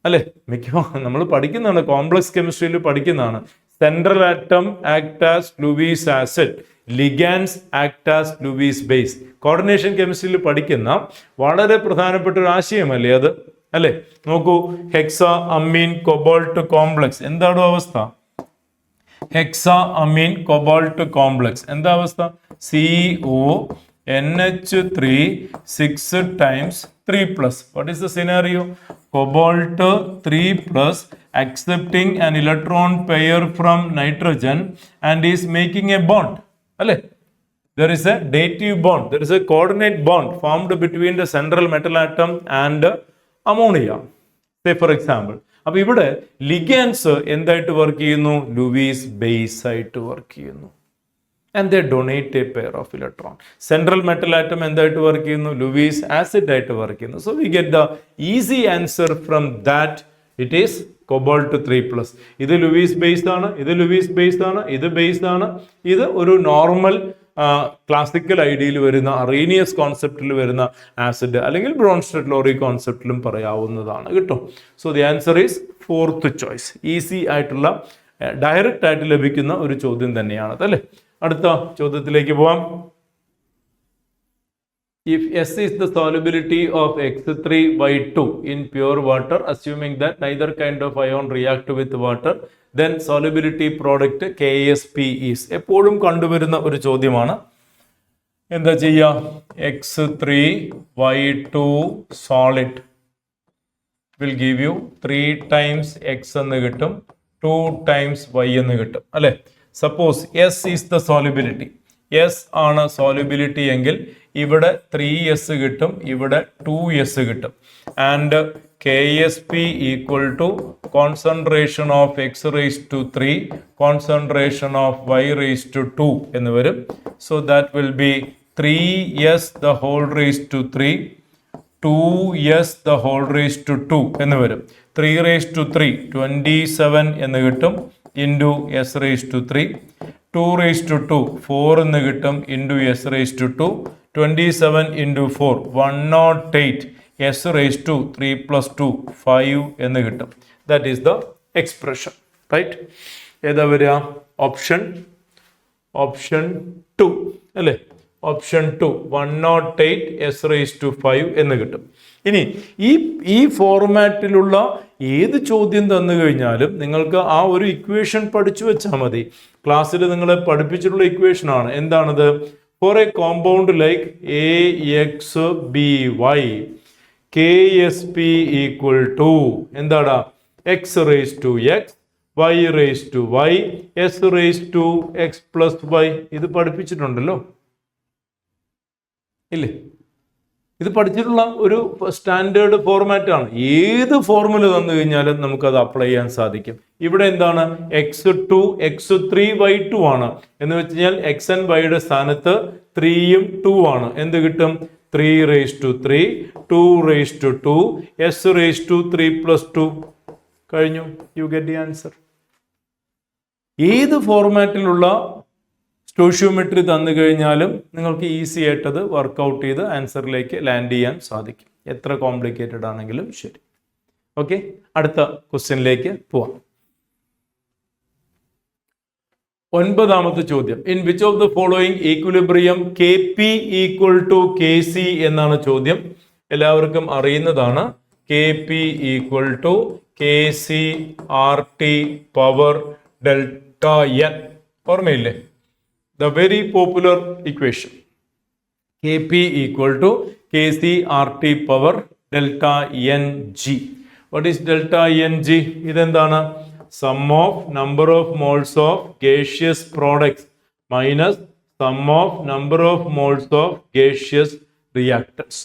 അല്ലേ? മിക്കവാറും നമ്മൾ പഠിക്കുന്നതാണ്, കോംപ്ലക്സ് കെമിസ്ട്രിയിൽ പഠിക്കുന്നതാണ്. Central atom act as Lewis acid, ligands act as Lewis base. Coordination കെമിസ്ട്രിയിൽ പഠിക്കുന്ന വളരെ പ്രധാനപ്പെട്ട ഒരു ആശയമല്ലേ അത്, അല്ലേ? നോക്കൂ, ഹെക്സാ അമീൻ കൊബാൾട്ട് കോംപ്ലക്സ് എന്താണ് അവസ്ഥ? ഹെക്സാ അമീൻ കൊബാൾട്ട് കോംപ്ലക്സ് എന്താ അവസ്ഥ? CO NH3 6 times 3 plus. What is the scenario? Cobalt 3 plus accepting an electron pair from nitrogen and is making a bond. There is a dative bond. There is a coordinate bond formed between the central metal atom and ammonia. Say for example. അപ്പോൾ ഇവിടെ ligands എന്തായിട്ട് work ചെയ്യുന്നു? Luis base ആയിട്ട് work ചെയ്യുന്നു. And they donate a pair of electron. Central metal atom എന്തായിട്ട് work ചെയ്യുന്നു? Luis acid ആയിട്ട് work ചെയ്യുന്നു. So we get the easy answer from that. It is cobalt 3 plus. ഇത് Luis based ആണ്, ഇത് Luis based ആണ്, ഇത് ബേസ്ഡ് ആണ്. ഇത് ഒരു നോർമൽ ക്ലാസിക്കൽ ഐഡിയയിൽ വരുന്ന അറീനിയസ് കോൺസെപ്റ്റിൽ വരുന്ന ആസിഡ് അല്ലെങ്കിൽ ബ്രോൺസ്റ്റഡ് ലോറി കോൺസെപ്റ്റിലും പറയാവുന്നതാണ് കേട്ടോ. So the answer is fourth choice. Easy ആയിട്ടുള്ള ഡയറക്റ്റ് ആയിട്ട് ലഭിക്കുന്ന ഒരു ചോദ്യം തന്നെയാണ് അല്ലേ. അടുത്ത ചോദ്യത്തിലേക്ക് പോവാം. If S is the solubility of X3Y2 in pure water, assuming that neither kind of ion react with water, then solubility product KSP is. എപ്പോഴും കണ്ടുവരുന്ന ഒരു ചോദ്യമാണ്. എന്താ ചെയ്യുക? X3Y2 solid will give you 3 times X എന്ന് കിട്ടും, 2 times Y എന്ന് കിട്ടും അല്ലേ. Suppose S is the solubility. S ആണ് solubility എങ്കിൽ ഇവിടെ 3S കിട്ടും, ഇവിടെ 2S കിട്ടും. And KSP equal to concentration of X raised to 3 concentration of Y raised to 2 എന്ന് വരും. So that will be 3S the whole raised to 3, 2S the whole raised to 2 എന്ന് വരും. 3 raised to 3 27 എന്ന് കിട്ടും into S raised to 3. 2 raised to 2 4 എന്ന് കിട്ടും into S raised to 2. 27 into 4 108 S raised to 3 plus 2 5 എന്ന് കിട്ടും. That is the expression, right? ഏതാ വരിക? ഓപ്ഷൻ 2 അല്ലേ. ഓപ്ഷൻ 2 108 S raised to 5 എന്ന് കിട്ടും. ഇനി ഈ ഫോർമാറ്റിലുള്ള ഏത് ചോദ്യം തന്നു കഴിഞ്ഞാലും നിങ്ങൾക്ക് ആ ഒരു ഇക്വേഷൻ പഠിച്ചു വെച്ചാൽ മതി. ക്ലാസ്സിൽ നിങ്ങളെ പഠിപ്പിച്ചിട്ടുള്ള ഇക്വേഷൻ ആണ്. എന്താണത്? For a compound like AXBY, KSP equal to എന്താടാ? X raised to X, Y raised to Y, S raised to X plus Y. ഇത് പഠിപ്പിച്ചിട്ടുണ്ടല്ലോ ഇല്ലേ? ഇത് പഠിച്ചിട്ടുള്ള ഒരു സ്റ്റാൻഡേർഡ് ഫോർമാറ്റ് ആണ്. ഏത് ഫോർമുല തന്നു കഴിഞ്ഞാലും നമുക്കത് അപ്ലൈ ചെയ്യാൻ സാധിക്കും. ഇവിടെ എന്താണ്? X2 X3 Y2 ആണ് എന്ന് വെച്ച് കഴിഞ്ഞാൽ X and Yയുടെ സ്ഥാനത്ത് 3യും 2 ആണ്. എന്ത് കിട്ടും? 3 raised to 3, 2 raised to 2, S raised to 3 plus 2. കഴിഞ്ഞു. U get the answer. ഏത് ഫോർമാറ്റിലുള്ള സ്റ്റോഷ്യോമെട്രി തന്നു കഴിഞ്ഞാലും നിങ്ങൾക്ക് ഈസി ആയിട്ടത് വർക്കൗട്ട് ചെയ്ത് ആൻസറിലേക്ക് ലാൻഡ് ചെയ്യാൻ സാധിക്കും. എത്ര കോംപ്ലിക്കേറ്റഡ് ആണെങ്കിലും ശരി. ഓക്കെ, അടുത്ത ക്വസ്റ്റ്യനിലേക്ക് പോവാം. 9ാമത്തെ ചോദ്യം. In which of the following equilibrium KP equal to KC എന്നാണ് ചോദ്യം. എല്ലാവർക്കും അറിയുന്നതാണ്. KP equal to KC RT power delta N. ഓർമ്മയില്ലേ? The very popular equation. KP equal to KC RT power delta NG. What is delta NG? ഇതെന്താണ്? Sum of number of moles of gaseous products minus sum of number of moles of gaseous reactants.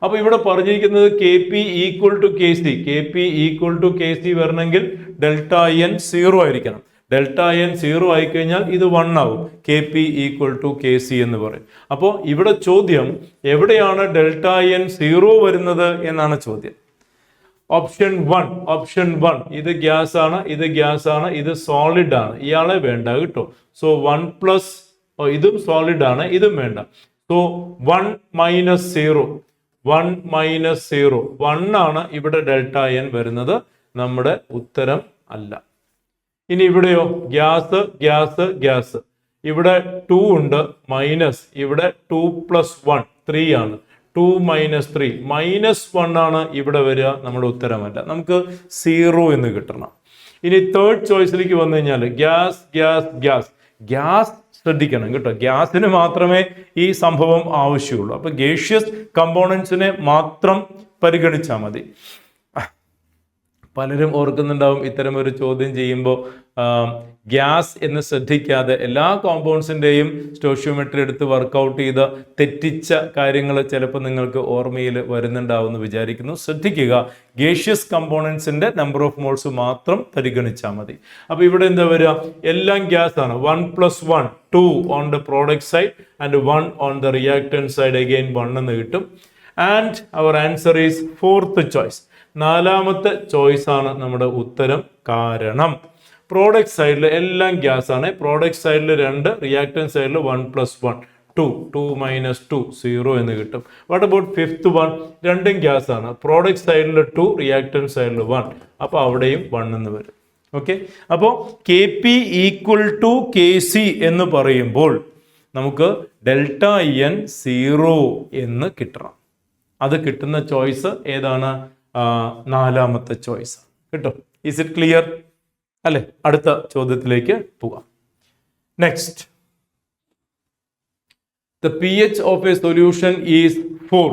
അപ്പോൾ ഇവിടെ പറഞ്ഞിരിക്കുന്നത് KP equal to KC. KP equal to KC വരണമെങ്കിൽ delta N 0 ആയിരിക്കണം. Delta N 0 ആയിക്കഴിഞ്ഞാൽ ഇത് 1 ആവും. KP equal to KC എന്ന് പറയും. അപ്പോൾ ഇവിടെ ചോദ്യം എവിടെയാണ് ഡെൽറ്റ N 0 വരുന്നത് എന്നാണ് ചോദ്യം. ഓപ്ഷൻ 1 ഇത് ഗ്യാസ് ആണ്, ഇത് ഗ്യാസ് ആണ്, ഇത് സോളിഡ് ആണ്. ഇയാളെ വേണ്ട കേട്ടോ. സോ 1 പ്ലസ് ഇതും സോളിഡ് ആണ്, ഇതും വേണ്ട. സോ 1 മൈനസ് 0 1 ആണ് ഇവിടെ ഡെൽറ്റ N വരുന്നത്. നമ്മുടെ ഉത്തരം അല്ല. ഇനി ഇവിടെയോ? Gas gas gas. ഇവിടെ 2 ഉണ്ട്, മൈനസ് ഇവിടെ 2 പ്ലസ് 1 3 ആണ്. 2 മൈനസ് 3 -1 ആണ് ഇവിടെ വരിക. നമ്മുടെ ഉത്തരമല്ല. നമുക്ക് 0 എന്ന് കിട്ടണം. ഇനി തേർഡ് ചോയ്സിലേക്ക് വന്നു കഴിഞ്ഞാൽ ഗ്യാസ് ഗ്യാസ് ഗ്യാസ് ഗ്യാസ് ശ്രദ്ധിക്കണം കേട്ടോ. ഗ്യാസിന് മാത്രമേ ഈ സംഭവം ആവശ്യമുള്ളൂ. അപ്പോൾ ഗേഷ്യസ് കമ്പോണൻസിനെ മാത്രം പരിഗണിച്ചാൽ മതി. പലരും ഓർക്കുന്നുണ്ടാവും ഇത്തരം ഒരു ചോദ്യം ചെയ്യുമ്പോൾ ഗ്യാസ് എന്ന് ശ്രദ്ധിക്കാതെ എല്ലാ കോമ്പൗണ്ട്സിൻ്റെയും സ്റ്റോഷ്യോമെട്രി എടുത്ത് വർക്കൗട്ട് ചെയ്ത് തെറ്റിച്ച കാര്യങ്ങൾ ചിലപ്പോൾ നിങ്ങൾക്ക് ഓർമ്മയിൽ വരുന്നുണ്ടാവും എന്ന് വിചാരിക്കുന്നു. ശ്രദ്ധിക്കുക, ഗേഷ്യസ് കമ്പോണൻസിൻ്റെ നമ്പർ ഓഫ് മോൾസ് മാത്രം പരിഗണിച്ചാൽ മതി. അപ്പോൾ ഇവിടെ എന്താ വരിക? എല്ലാം ഗ്യാസ് ആണ്. 1 + 1 2 on the product side and 1 on the reactant side, again 1 എന്ന് കിട്ടും. And our answer is 4th choice. 4ാമത്തെ ചോയ്സ് ആണ് നമ്മുടെ ഉത്തരം. കാരണം പ്രോഡക്റ്റ് സൈഡിൽ എല്ലാം ഗ്യാസ് ആണ്. പ്രോഡക്റ്റ് സൈഡിൽ 2, റിയാക്ടൻറ്റ് സൈഡിൽ 1 + 1 2 2 - 2 0 എന്ന് കിട്ടും. What about 5th one? രണ്ടും ഗ്യാസ് ആണ്. പ്രോഡക്റ്റ് സൈഡിൽ 2, റിയാക്ടൻറ്റ് സൈഡിൽ 1, അപ്പോൾ അവിടെയും 1 എന്ന് വരും. ഓക്കെ, അപ്പോൾ Kp = Kc എന്ന് പറയുമ്പോൾ നമുക്ക് ΔN 0 എന്ന് കിട്ടണം. അത് കിട്ടുന്ന ചോയ്സ് ഏതാണ്? 4ാമത്തെ ചോയ്സ്. കിട്ടും. ഈസ് ഇറ്റ് ക്ലിയർ അല്ലെ? അടുത്ത ചോദ്യത്തിലേക്ക് പോകാം. Next, the pH of a solution is 4.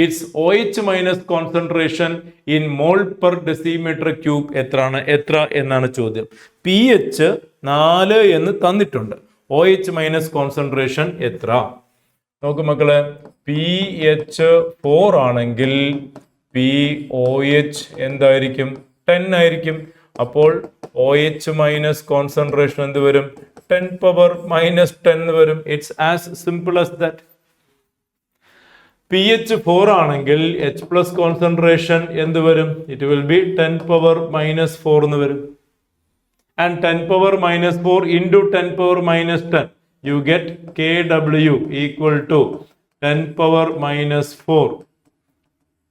Its OH- concentration in mole per decimeter cube എത്ര എന്നാണ് ചോദ്യം. pH 4 എന്ന് തന്നിട്ടുണ്ട്. OH- കോൺസെൻട്രേഷൻ എത്ര? നോക്ക് മക്കളെ, pH 4 ആണെങ്കിൽ POH എന്തായിരിക്കും? 10 ആയിരിക്കും. അപ്പോൾ OH- കോൺസെൻട്രേഷൻ എന്ത് വരും? 10⁻⁻10 വരും. It's as simple as that. pH 4 ആണെങ്കിൽ H+ കോൺസെൻട്രേഷൻ എന്ത് വരും? ഇറ്റ് വിൽ ബി 10⁻⁻4 എന്ന് വരും. And 10⁻⁻4 into 10⁻�10 you get Kw = 10⁻⁻4.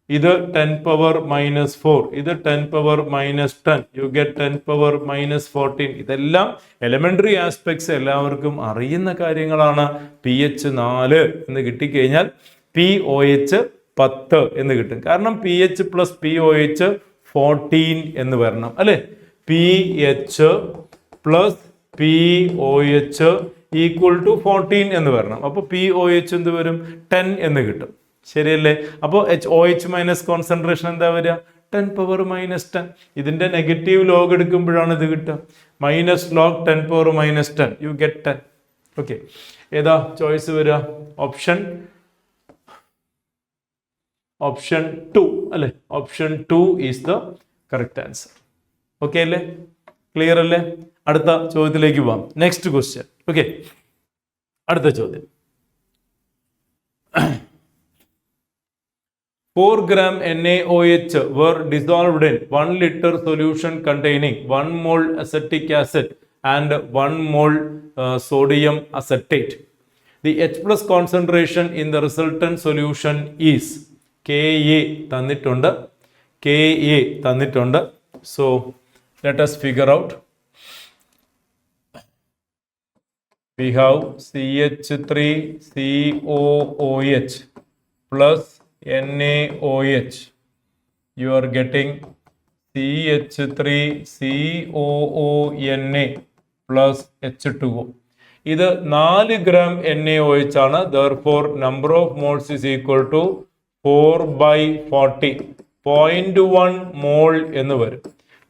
ഇത് 10⁻⁻4, ഇത് 10⁻⁻10, you get 10⁻⁻14. ഇതെല്ലാം എലിമെന്ററി ആസ്പെക്ട്സ് എല്ലാവർക്കും അറിയുന്ന കാര്യങ്ങളാണ്. pH 4 എന്ന് കിട്ടിക്കഴിഞ്ഞാൽ POH 10 എന്ന് കിട്ടും. കാരണം pH + POH 14 എന്ന് വരണം അല്ലെ? pH + POH = 14 എന്ന് വരണം. അപ്പോൾ POH എന്ത് വരും? 10 എന്ന് കിട്ടും. ശരിയല്ലേ? അപ്പോൾ OH- കോൺസെൻട്രേഷൻ എന്താ വരിക? 10⁻⁻10. ഇതിന്റെ നെഗറ്റീവ് ലോഗ് എടുക്കുമ്പോഴാണ് ഇത് കിട്ടുക. -log 10⁻⁻10 you get 10. ഓക്കെ, ഏതാ ചോയ്സ് വരിക? ഓപ്ഷൻ 2 അല്ലെ? Option 2 is the correct answer. Okay അല്ലേ? ക്ലിയർ അല്ലേ? അടുത്ത ചോദ്യത്തിലേക്ക് പോവാം. Next question. ഓക്കെ, അടുത്ത ചോദ്യം. 4 gram NaOH were dissolved in 1 liter solution containing 1 mole acetic acid and 1 mole sodium acetate. The H+ concentration in the resultant solution is Ka തന്നിട്ടുണ്ട്. Ka തന്നിട്ടുണ്ട്. So let us figure out. We have CH3COOH plus NaOH. You are getting CH3COONA plus H2O. ഇത് 4 gram NaOH ആണ്. Therefore, number of moles is equal to 4/40. 0.1 മോൾ എന്ന് വരും.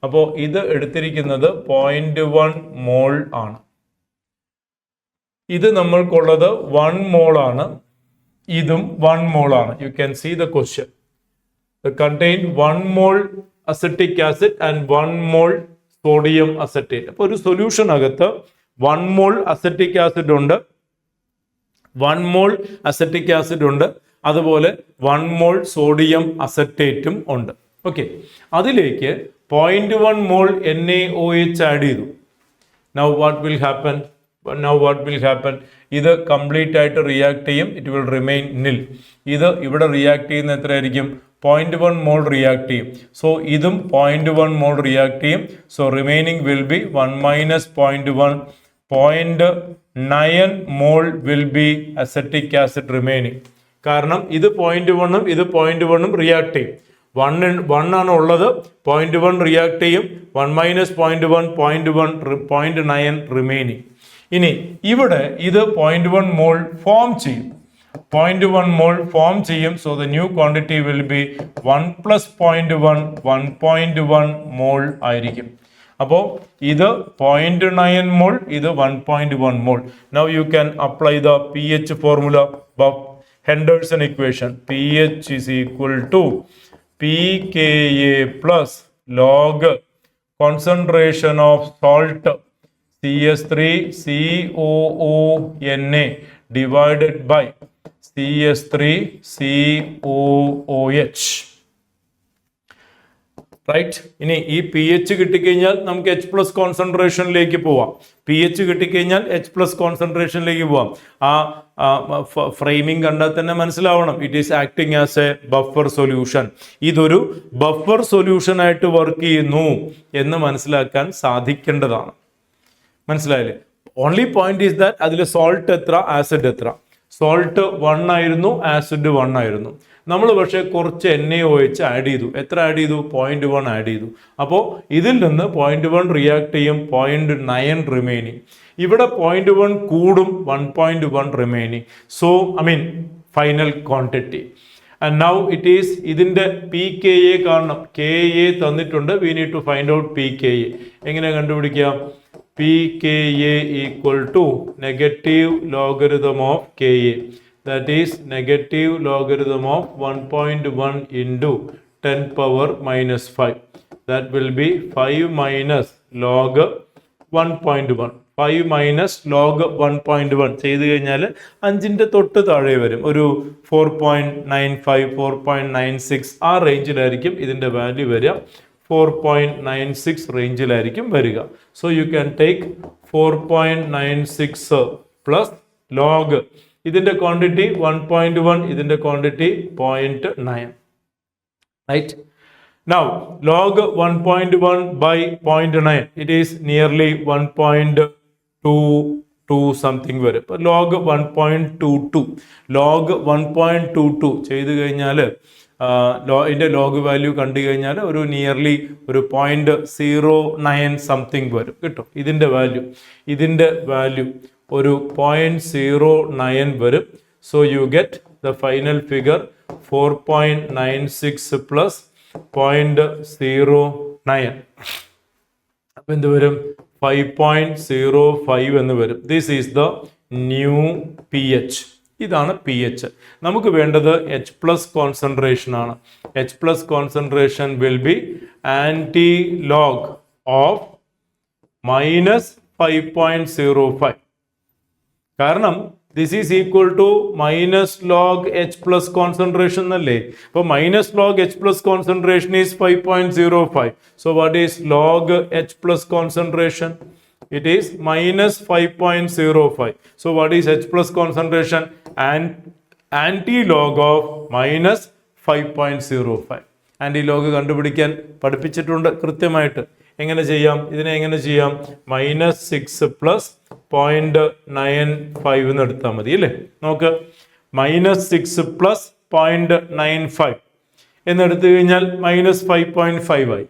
അപ്പോൾ ഇത് എടുത്തിരിക്കുന്നത് 0.1 മോൾ ആണ്. ഇത് നമ്മൾക്കുള്ളത് 1 മോൾ ആണ്. ഇതും 1 മോൾ ആണ്. You can see the question. Contain 1 mole acetic acid and 1 mole sodium acetate. അപ്പോൾ ഒരു സൊല്യൂഷൻ അകത്ത് 1 മോൾ അസറ്റിക് ആസിഡ് ഉണ്ട്, 1 മോൾ അസറ്റിക് ആസിഡ് ഉണ്ട്, അതുപോലെ 1 മോൾ സോഡിയം അസറ്റേറ്റും ഉണ്ട്. ഓക്കെ, അതിലേക്ക് 0.1 മോൾ NaOH ആഡ് ചെയ്തു. Now what will happen? ഇത് കംപ്ലീറ്റ് ആയിട്ട് റിയാക്ട് ചെയ്യും. ഇറ്റ് വിൽ റിമെയിൻ നിൽ. ഇത് ഇവിടെ റിയാക്ട് ചെയ്യുന്ന എത്രയായിരിക്കും? 0.1 മോൾ റിയാക്ട് ചെയ്യും. സോ ഇതും 0.1 മോൾ റിയാക്ട് ചെയ്യും. So remaining will be 1 - 0.1. 0.9 mole will be acetic acid remaining. കാരണം ഇത് 0.1ഉം ഇത് 0.1ഉം റിയാക്ട് ചെയ്യും. 1 ആണ് ഉള്ളത്. 0.1 റിയാക്ട് ചെയ്യും. 1 - 0.1 0.9 റിമൈനിങ്. ഇനി ഇവിടെ ഇത് 0.1 മോൾ ഫോം ചെയ്യും. 0.1 മോൾ ഫോം ചെയ്യും. So the new quantity will be 1 plus 0.1 1.1 mole ആയിരിക്കും. അപ്പോൾ ഇത് 0.9 മോൾ, ഇത് 1.1 mole. Now you can apply the pH formula, Henderson equation. pH is equal to pKa plus log concentration of salt CS3COONA divided by CS3COOH. Right. ഇനി ഈ P H കിട്ടിക്കഴിഞ്ഞാൽ നമുക്ക് H plus കോൺസെൻട്രേഷനിലേക്ക് പോവാം. പി എച്ച് കിട്ടിക്കഴിഞ്ഞാൽ H plus കോൺസെൻട്രേഷനിലേക്ക് പോവാം. ആ ഫ്രെയിമിംഗ് കണ്ടാൽ തന്നെ മനസ്സിലാവണം. It is acting as a buffer solution. ഇതൊരു ബഫർ സൊല്യൂഷൻ ആയിട്ട് വർക്ക് ചെയ്യുന്നു എന്ന് മനസ്സിലാക്കാൻ സാധിക്കേണ്ടതാണ്. മനസ്സിലായില്ലേ? ഓൺലി പോയിന്റ് ഈസ് ദാറ്റ് അതിൽ സോൾട്ട് എത്ര, ആസിഡ് എത്ര. സോൾട്ട് 1 ആയിരുന്നു, ആസിഡ് 1 ആയിരുന്നു. നമ്മൾ പക്ഷേ കുറച്ച് NaOH ആഡ് ചെയ്തു. എത്ര ആഡ് ചെയ്തു? 0.1 ആഡ് ചെയ്തു. അപ്പോൾ ഇതിൽ നിന്ന് 0.1 റിയാക്ട് ചെയ്യും, 0.9 റിമൈനിങ്. ഇവിടെ 0.1 കൂടും, 1.1 remaining. So final quantity. And now it is ഇതിൻ്റെ pKa കാണണം. Ka തന്നിട്ടുണ്ട്. We need to find out pKa. എങ്ങനെ കണ്ടുപിടിക്കാം? pKa equal to negative logarithm of Ka. That is negative logarithm of 1.1 into 10 power minus 5. That will be 5 minus log 1.1. 5 minus log 1.1 ചെയ്ത് കഴിഞ്ഞാൽ 5ന്റെ തൊട്ട് താഴെ വരും. ഒരു 4.95 4.96 ആ റേഞ്ചിലായിരിക്കും ഇതിൻ്റെ വാല്യൂ വരിക. 4.96 റേഞ്ചിലായിരിക്കും വരിക. So you can take 4.96 plus log ഇതിന്റെ ക്വാണ്ടിറ്റി 1.1, ഇതിന്റെ quantity 0.9. Right. Now log 1.1 by 0.9 it is nearly 1.22 something വരും. ഇപ്പൊ ലോഗ് 1.22 ലോഗ് 1.22 ചെയ്ത് കഴിഞ്ഞാൽ ഇതിന്റെ ലോഗ് വാല്യൂ കണ്ടു കഴിഞ്ഞാൽ ഒരു നിയർലി ഒരു 0.09 സംതിങ് വരും കിട്ടും. ഇതിന്റെ വാല്യൂ ഒരു 0.09 വരും. So you get the final figure 4.96 plus 0.09. അപ്പൊ എന്ത് വരും? 5.05 എന്ന് വരും. This is the new pH. ഇതാണ് pH. നമുക്ക് വേണ്ടത് H പ്ലസ് കോൺസെൻട്രേഷൻ ആണ്. H plus concentration will be anti log of -5.05. കാരണം this is equal to minus log H plus concentration എന്നല്ലേ. അപ്പോൾ minus log H plus concentration is 5.05. So what is log H plus concentration? It is minus 5.05. So what is H plus concentration? And anti-log of minus 5.05. Anti-log കണ്ടുപിടിക്കാൻ പഠിപ്പിച്ചിട്ടുണ്ട് കൃത്യമായിട്ട്. എങ്ങനെ ചെയ്യാം? ഇതിനെ എങ്ങനെ ചെയ്യാം? -6 പ്ലസ് 0.95 എന്ന് എടുത്താൽ മതി അല്ലേ. നോക്ക്, -6 പ്ലസ് 0.95 എന്നെടുത്തു കഴിഞ്ഞാൽ -5.5 ആയി.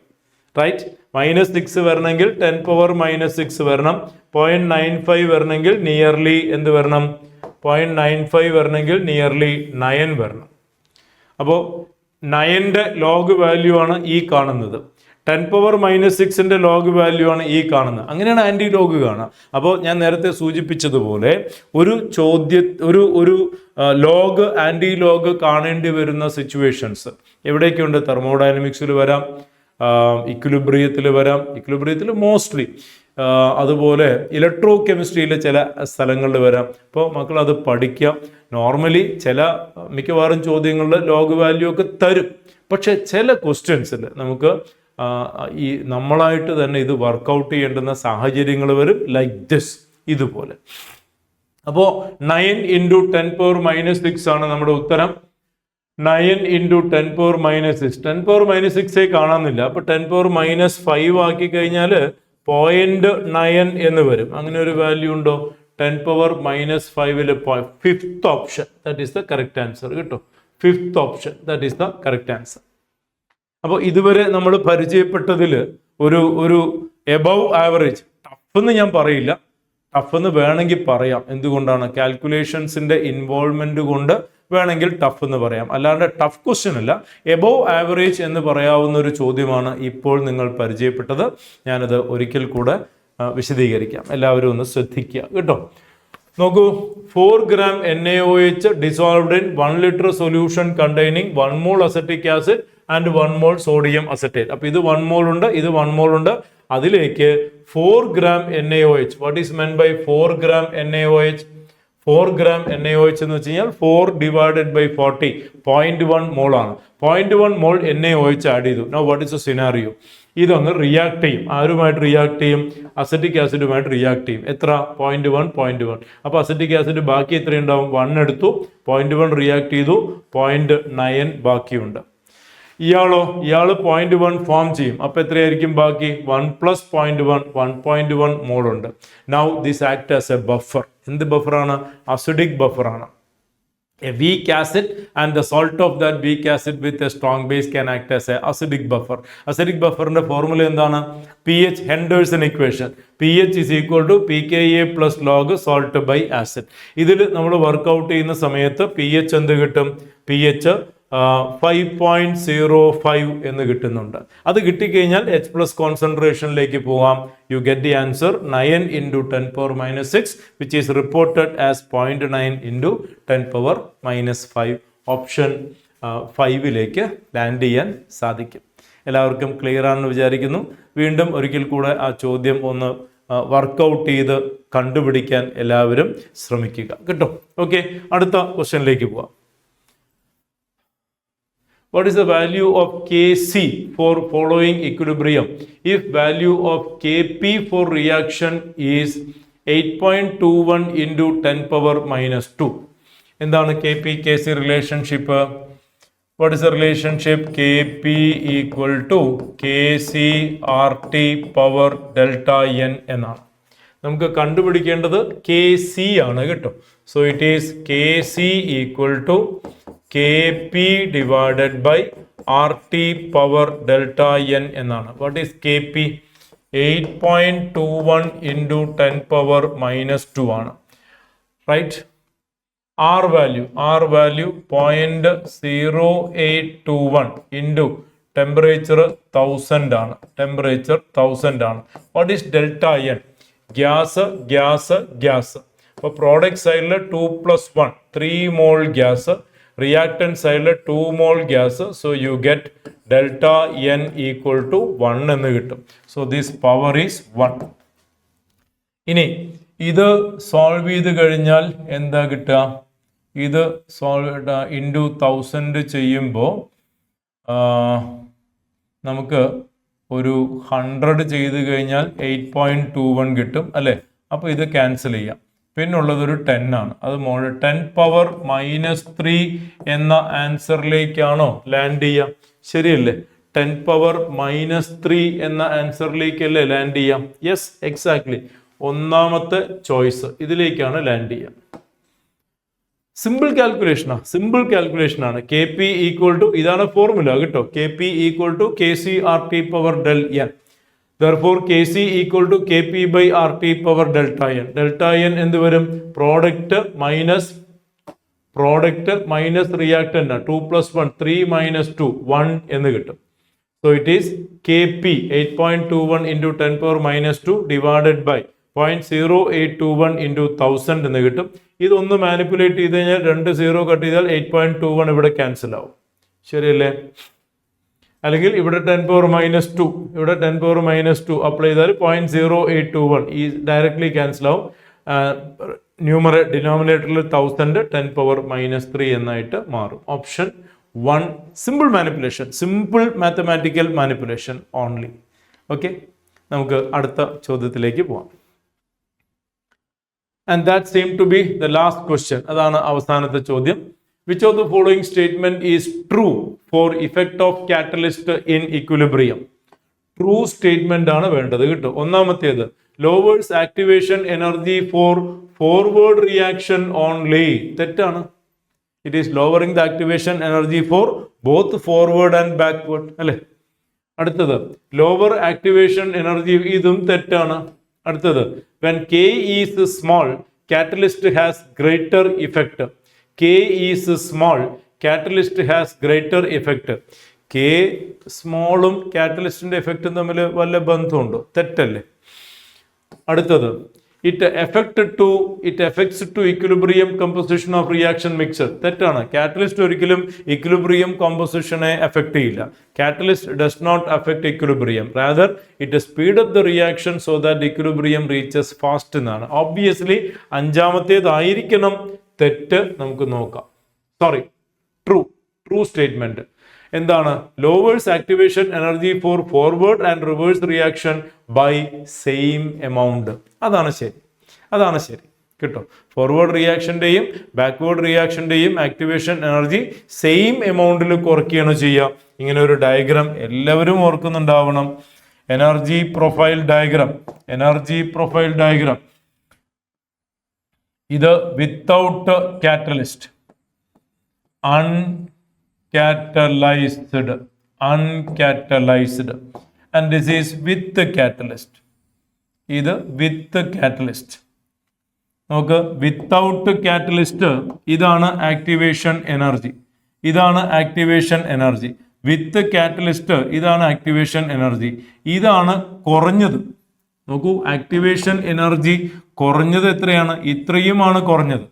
റൈറ്റ്. -6 വരണമെങ്കിൽ 10 പവർ -6 വരണം. 0.95 വരണമെങ്കിൽ നിയർലി എന്ത് വരണം? 0.95 വരണമെങ്കിൽ നിയർലി 9 വരണം. അപ്പോൾ 9ന്റെ ലോഗ് വാല്യൂ ആണ് ഈ കാണുന്നത്. 10 പവർ -6ന്റെ ലോഗ് വാല്യൂ ആണ് ഈ കാണുന്നത്. അങ്ങനെയാണ് ആന്റി ലോഗ് കാണുക. അപ്പോൾ ഞാൻ നേരത്തെ സൂചിപ്പിച്ചതുപോലെ ഒരു ലോഗ് ആന്റി ലോഗ് കാണേണ്ടി വരുന്ന സിറ്റുവേഷൻസ് എവിടെയൊക്കെയുണ്ട്? തെർമോഡൈനമിക്സിൽ വരാം, ഇക്വിലിബ്രിയത്തിൽ വരാം, ഇക്വിലിബ്രിയത്തിൽ മോസ്റ്റ്ലി, അതുപോലെ ഇലക്ട്രോ കെമിസ്ട്രിയിലെ ചില സ്ഥലങ്ങളിൽ വരാം. അപ്പോൾ മക്കൾ അത് പഠിക്കാം. നോർമലി മിക്കവാറും ചോദ്യങ്ങളിൽ ലോഗ് വാല്യൂ ഒക്കെ തരും. പക്ഷെ ചില ക്വസ്റ്റ്യൻസിൽ നമുക്ക് ഈ നമ്മളായിട്ട് തന്നെ ഇത് വർക്കൗട്ട് ചെയ്യേണ്ടുന്ന സാഹചര്യങ്ങൾ വരും. ലൈക്ക് ദിസ്, ഇതുപോലെ. അപ്പോൾ 9 × 10 പവർ -6 ആണ് നമ്മുടെ ഉത്തരം. 9 × 10 പവർ -6. 10 പവർ -6 കാണാനില്ല. അപ്പൊ 10 പവർ -5 ആക്കി കഴിഞ്ഞാൽ 0.9 എന്ന് വരും. അങ്ങനെ ഒരു വാല്യൂ ഉണ്ടോ? 10 power -5 fifth option, that is the correct answer. കേട്ടോ, fifth option, that is the correct answer. അപ്പോൾ ഇതുവരെ നമ്മൾ പരിചയപ്പെട്ടതിൽ ഒരു എബവ് ആവറേജ്, ടഫ് എന്ന് ഞാൻ പറയില്ല, ടഫ് എന്ന് വേണമെങ്കിൽ പറയാം. എന്തുകൊണ്ടാണ്? കാൽക്കുലേഷൻസിന്റെ ഇൻവോൾവ്മെന്റ് കൊണ്ട് വേണമെങ്കിൽ ടഫ് എന്ന് പറയാം, അല്ലാണ്ട് ടഫ് ക്വസ്റ്റ്യൻ അല്ല. എബോവ് ആവറേജ് എന്ന് പറയാവുന്ന ഒരു ചോദ്യമാണ് ഇപ്പോൾ നിങ്ങൾ പരിചയപ്പെട്ടത്. ഞാനത് ഒരിക്കൽ കൂടെ വിശദീകരിക്കാം, എല്ലാവരും ഒന്ന് ശ്രദ്ധിക്കുക കേട്ടോ. നോക്കൂ, 4 gram NaOH dissolved in 1 liter solution containing 1 mole acetic acid and 1 mole sodium acetate. അപ്പോൾ ഇത് 1 mole ഉണ്ട്, ഇത് 1 mole ഉണ്ട്. അതിലേക്ക് 4 gram NaOH. What is meant by 4 gram NaOH? 4 gram NaOH എന്ന് വെച്ച് കഴിഞ്ഞാൽ 4 divided by 40, 0.1 mole ആണ്. 0.1 mole NaOH ആഡ് ചെയ്തു. Now what is the scenario? ഇതങ്ങ് റിയാക്ട് ചെയ്യും. ആരുമായിട്ട് റിയാക്ട് ചെയ്യും? അസറ്റിക് ആസിഡുമായിട്ട് റിയാക്ട് ചെയ്യും. എത്ര? 0.1. അപ്പോൾ അസറ്റിക് ആസിഡ് ബാക്കി എത്ര ഉണ്ടാവും? 1 എടുത്തു, 0.1 റിയാക്ട് ചെയ്തു, 0.9 ബാക്കിയുണ്ട്. ഇയാള് 0.1 ഫോം ചെയ്യും. അപ്പോൾ എത്രയായിരിക്കും ബാക്കി? 1 + 0.1, 1.1 മോൾ ഉണ്ട്. Now this act as a buffer. എന്ത് ബഫറാണ്? Acidic ബഫറാണ്. A weak acid and the salt of that weak acid with a strong base can act as a acidic buffer. Acidic buffer ന്റെ ഫോർമുല എന്താണ്? pH Henderson equation. pH is equal to pKa plus log salt by acid. ഇതിൽ നമ്മൾ workout ചെയ്യുന്ന സമയത്ത് pH എന്ത് കിട്ടും? pH 5.05 എന്ന് കിട്ടുന്നുണ്ട്. അത് കിട്ടിക്കഴിഞ്ഞാൽ H+ കോൺസെൻട്രേഷനിലേക്ക് പോകാം. U get the answer 9 × 10⁻�6 which is reported as 0.9 × 10⁻⁵. Option 5ലേക്ക് land ചെയ്യാൻ സാധിക്കും. എല്ലാവർക്കും ക്ലിയർ ആണെന്ന് വിചാരിക്കുന്നു. വീണ്ടും ഒരിക്കൽ കൂടെ ആ ചോദ്യം ഒന്ന് വർക്ക്ഔട്ട് ചെയ്ത് കണ്ടുപിടിക്കാൻ എല്ലാവരും ശ്രമിക്കുക കേട്ടോ. ഓക്കെ, അടുത്ത ക്വസ്റ്റ്യനിലേക്ക് പോവാം. What is the value of Kc for following equilibrium if value of Kp for reaction is 8.21 × 10⁻⁻²? എന്താണ് Kp Kc relationship? What is the relationship? Kp equal to Kc RT power delta n എന്നാണ്. നമുക്ക് കണ്ടുപിടിക്കേണ്ടത് Kc ആണ് കേട്ടോ. So it is Kc equal to Kp divided by RT power delta n എന്നാണ്. What is Kp? 8.21 × 10⁻⁻² ആണ്. Right. R value 0.0821 into temperature 1000 ആണ്. Temperature 1000 ആണ്. What is delta n? Gas. അപ്പോൾ പ്രോഡക്റ്റ് സൈഡിൽ 2+1 3 mole ഗ്യാസ്, റിയാക്ടൻറ്റ് സൈഡിൽ 2 mole gas. So you get delta n equal to 1 എന്ന് കിട്ടും. So this power is 1. ഇനി ഇത് സോൾവ് ചെയ്ത് കഴിഞ്ഞാൽ എന്താ കിട്ടുക? ഇത് സോൾവ് ഇൻറ്റു 1000 ചെയ്യുമ്പോൾ നമുക്ക് ഒരു 100 ചെയ്ത് കഴിഞ്ഞാൽ 8.21 കിട്ടും അല്ലേ? അപ്പോൾ ഇത് ക്യാൻസൽ ചെയ്യാം. പിന്നുള്ളതൊരു 10 ആണ്. അത് 10⁻³ എന്ന ആൻസറിലേക്കാണോ ലാൻഡ് ചെയ്യാം? ശരിയല്ലേ? 10⁻³ എന്ന ആൻസറിലേക്കല്ലേ ലാൻഡ് ചെയ്യാം? Yes, exactly. ഒന്നാമത്തെ ചോയ്സ് ഇതിലേക്കാണ് ലാൻഡ് ചെയ്യുക. സിമ്പിൾ കാൽക്കുലേഷൻ ആണ്. Kp ഈക്വൽ ടു, ഇതാണ് ഫോർമുല കേട്ടോ, Kp equal to Kc RT power del n. Therefore Kc equal to Kp by RT power delta n. Delta n എന്ത് വരും? Product minus reactant 2+1 3 - 2 1 എന്ന് കിട്ടും. So it is Kp 8.21 × 10⁻⁻² divided by 0.0821 × 1000 എന്ന് കിട്ടും. ഇതൊന്ന് manipulate ചെയ്ത് കഴിഞ്ഞാൽ 2 0 കട്ട് ചെയ്താൽ 8.21 ഇവിടെ ക്യാൻസൽ ആവും. ശരിയല്ലേ? അല്ലെങ്കിൽ ഇവിടെ 10⁻⁻², ഇവിടെ 10⁻⁻² അപ്ലൈ ചെയ്താൽ 0.0821 ഈ ഡയറക്ട്ലി ക്യാൻസൽ ആവും. ഡിനോമിനേറ്ററിൽ 1000 10⁻⁻³ എന്നായിട്ട് മാറും. Option 1 simple manipulation, simple mathematical manipulation only. Okay, നമുക്ക് അടുത്ത ചോദ്യത്തിലേക്ക് പോവാം. And that seemed to be the last question. അതാണ് അവസാനത്തെ ചോദ്യം. Which of the following statement is true for effect of catalyst in equilibrium? True statement ആണ് വേണ്ടത് കേട്ടോ. ഒന്നാമത്തേത് lowers activation energy for forward reaction only. തെറ്റാണ്. It is lowering the activation energy for both forward and backward അല്ലേ? അടുത്തത് lower activation energy, ഇതും തെറ്റാണ്. അടുത്തത് when K is small, catalyst has greater effect. K is small, catalyst has greater effect. K സ്മോളും കാറ്റലിസ്റ്റിന്റെ എഫക്റ്റും തമ്മിൽ വല്ല ബന്ധമുണ്ടോ? തെറ്റല്ലേ? അടുത്തത് it affects to equilibrium composition of reaction mixture. തെറ്റാണ്. കാറ്റലിസ്റ്റ് ഒരിക്കലും ഇക്വിലിബ്രിയം കോമ്പോസിഷനെ എഫക്ട് ചെയ്യില്ല. Catalyst does not affect equilibrium, rather it speed up the reaction so that equilibrium reaches fast എന്നാണ്. ഓബ്വിയസ്ലി അഞ്ചാമത്തേതായിരിക്കണം തെറ്റ്. നമുക്ക് നോക്കാം. സോറി, ട്രൂ സ്റ്റേറ്റ്മെന്റ് എന്താണ്? Lowers activation energy for forward and reverse reaction by same amount. അതാണ് ശരി കേട്ടോ. Forward റിയാക്ഷന്റെയും ബാക്ക്വേർഡ് റിയാക്ഷന്റെയും ആക്ടിവേഷൻ എനർജി സെയിം എമൗണ്ടിൽ കുറയ്ക്കുകയാണ് ചെയ്യുക. ഇങ്ങനെ ഒരു ഡയഗ്രാം എല്ലാവരും ഓർക്കുന്നുണ്ടാവണം. എനർജി പ്രൊഫൈൽ ഡയഗ്രാം ഇത് without catalyst, uncatalyzed, and this is with catalyst. ഇത് വിത്ത് കാറ്റലിസ്റ്റ്. നമുക്ക് വിത്തൗട്ട് കാറ്റലിസ്റ്റ് ഇതാണ് ആക്ടിവേഷൻ എനർജി. വിത്ത് കാറ്റലിസ്റ്റ് ഇതാണ് ആക്ടിവേഷൻ എനർജി. ഇതാണ് കുറഞ്ഞത്. നോക്കൂ, ആക്ടിവേഷൻ എനർജി കുറഞ്ഞത് എത്രയാണ്? ഇത്രയുമാണ് കുറഞ്ഞത്.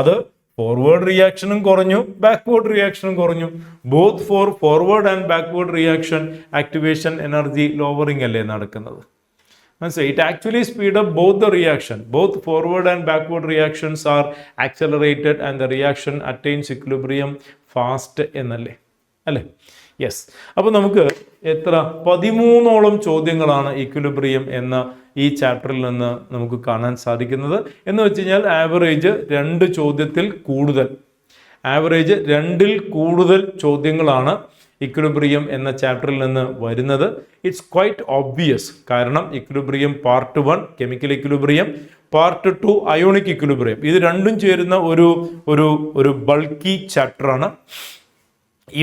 അത് ഫോർവേഡ് റിയാക്ഷനും കുറഞ്ഞു, ബാക്ക്വേർഡ് റിയാക്ഷനും കുറഞ്ഞു. Both for forward and backward reaction activation energy lowering അല്ലേ നടക്കുന്നത്? മനസ്സിലായി? It actually speed up both the reaction. Both forward and backward reactions R accelerated and the reaction attains equilibrium fast എന്നല്ലേ? അല്ലേ? Yes. അപ്പോൾ നമുക്ക് 13ഓളം ചോദ്യങ്ങളാണ് equilibrium എന്ന ഈ ചാപ്റ്ററിൽ നിന്ന് നമുക്ക് കാണാൻ സാധിക്കുന്നത്. എന്ന് വെച്ച് കഴിഞ്ഞാൽ ആവറേജ് 2 ചോദ്യത്തിൽ കൂടുതൽ, ആവറേജ് 2ൽ കൂടുതൽ ചോദ്യങ്ങളാണ് ഇക്വിലിബ്രിയം എന്ന ചാപ്റ്ററിൽ നിന്ന് വരുന്നത്. It's quite obvious. കാരണം equilibrium part 1 chemical equilibrium, part 2 ionic equilibrium, ഇത് രണ്ടും ചേരുന്ന ഒരു ബൾക്കി ചാപ്റ്ററാണ്.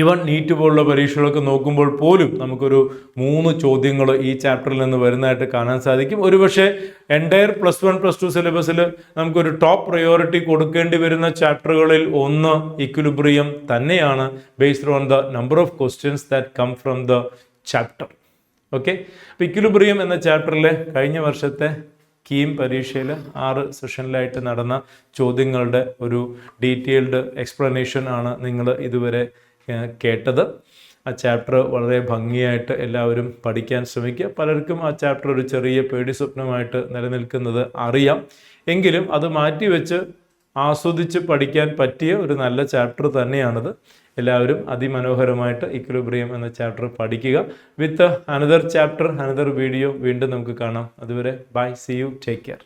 ഈവൻ നീറ്റ് പോലുള്ള പരീക്ഷകളൊക്കെ നോക്കുമ്പോൾ പോലും നമുക്കൊരു 3 ചോദ്യങ്ങൾ ഈ ചാപ്റ്ററിൽ നിന്ന് വരുന്നതായിട്ട് കാണാൻ സാധിക്കും. ഒരുപക്ഷെ എൻറ്റയർ +1 +2 സിലബസിൽ നമുക്കൊരു ടോപ്പ് പ്രയോറിറ്റി കൊടുക്കേണ്ടി വരുന്ന ചാപ്റ്ററുകളിൽ ഒന്ന് ഇക്വിലിബ്രിയം തന്നെയാണ്, based on the number of questions that come from the chapter. Okay, അപ്പോൾ ഇക്വിലിബ്രിയം എന്ന ചാപ്റ്ററിലെ കഴിഞ്ഞ വർഷത്തെ കീം പരീക്ഷയിൽ 6 സെഷനിലായിട്ട് നടന്ന ചോദ്യങ്ങളുടെ ഒരു ഡീറ്റെയിൽഡ് എക്സ്പ്ലനേഷൻ ആണ് നിങ്ങൾ ഇതുവരെ കേട്ടത്. ആ ചാപ്റ്റർ വളരെ ഭംഗിയായിട്ട് എല്ലാവരും പഠിക്കാൻ ശ്രമിക്കുക. പലർക്കും ആ ചാപ്റ്റർ ഒരു ചെറിയ പേടി സ്വപ്നമായിട്ട് നിലനിൽക്കുന്നത് അറിയാം. എങ്കിലും അത് മാറ്റിവെച്ച് ആസ്വദിച്ച് പഠിക്കാൻ പറ്റിയ ഒരു നല്ല ചാപ്റ്റർ തന്നെയാണിത്. എല്ലാവരും അതിമനോഹരമായിട്ട് ഇക്വിലിബ്രിയം എന്ന ചാപ്റ്റർ പഠിക്കുക. With another chapter, another video വീണ്ടും നമുക്ക് കാണാം. അതുവരെ bye, see you, take care.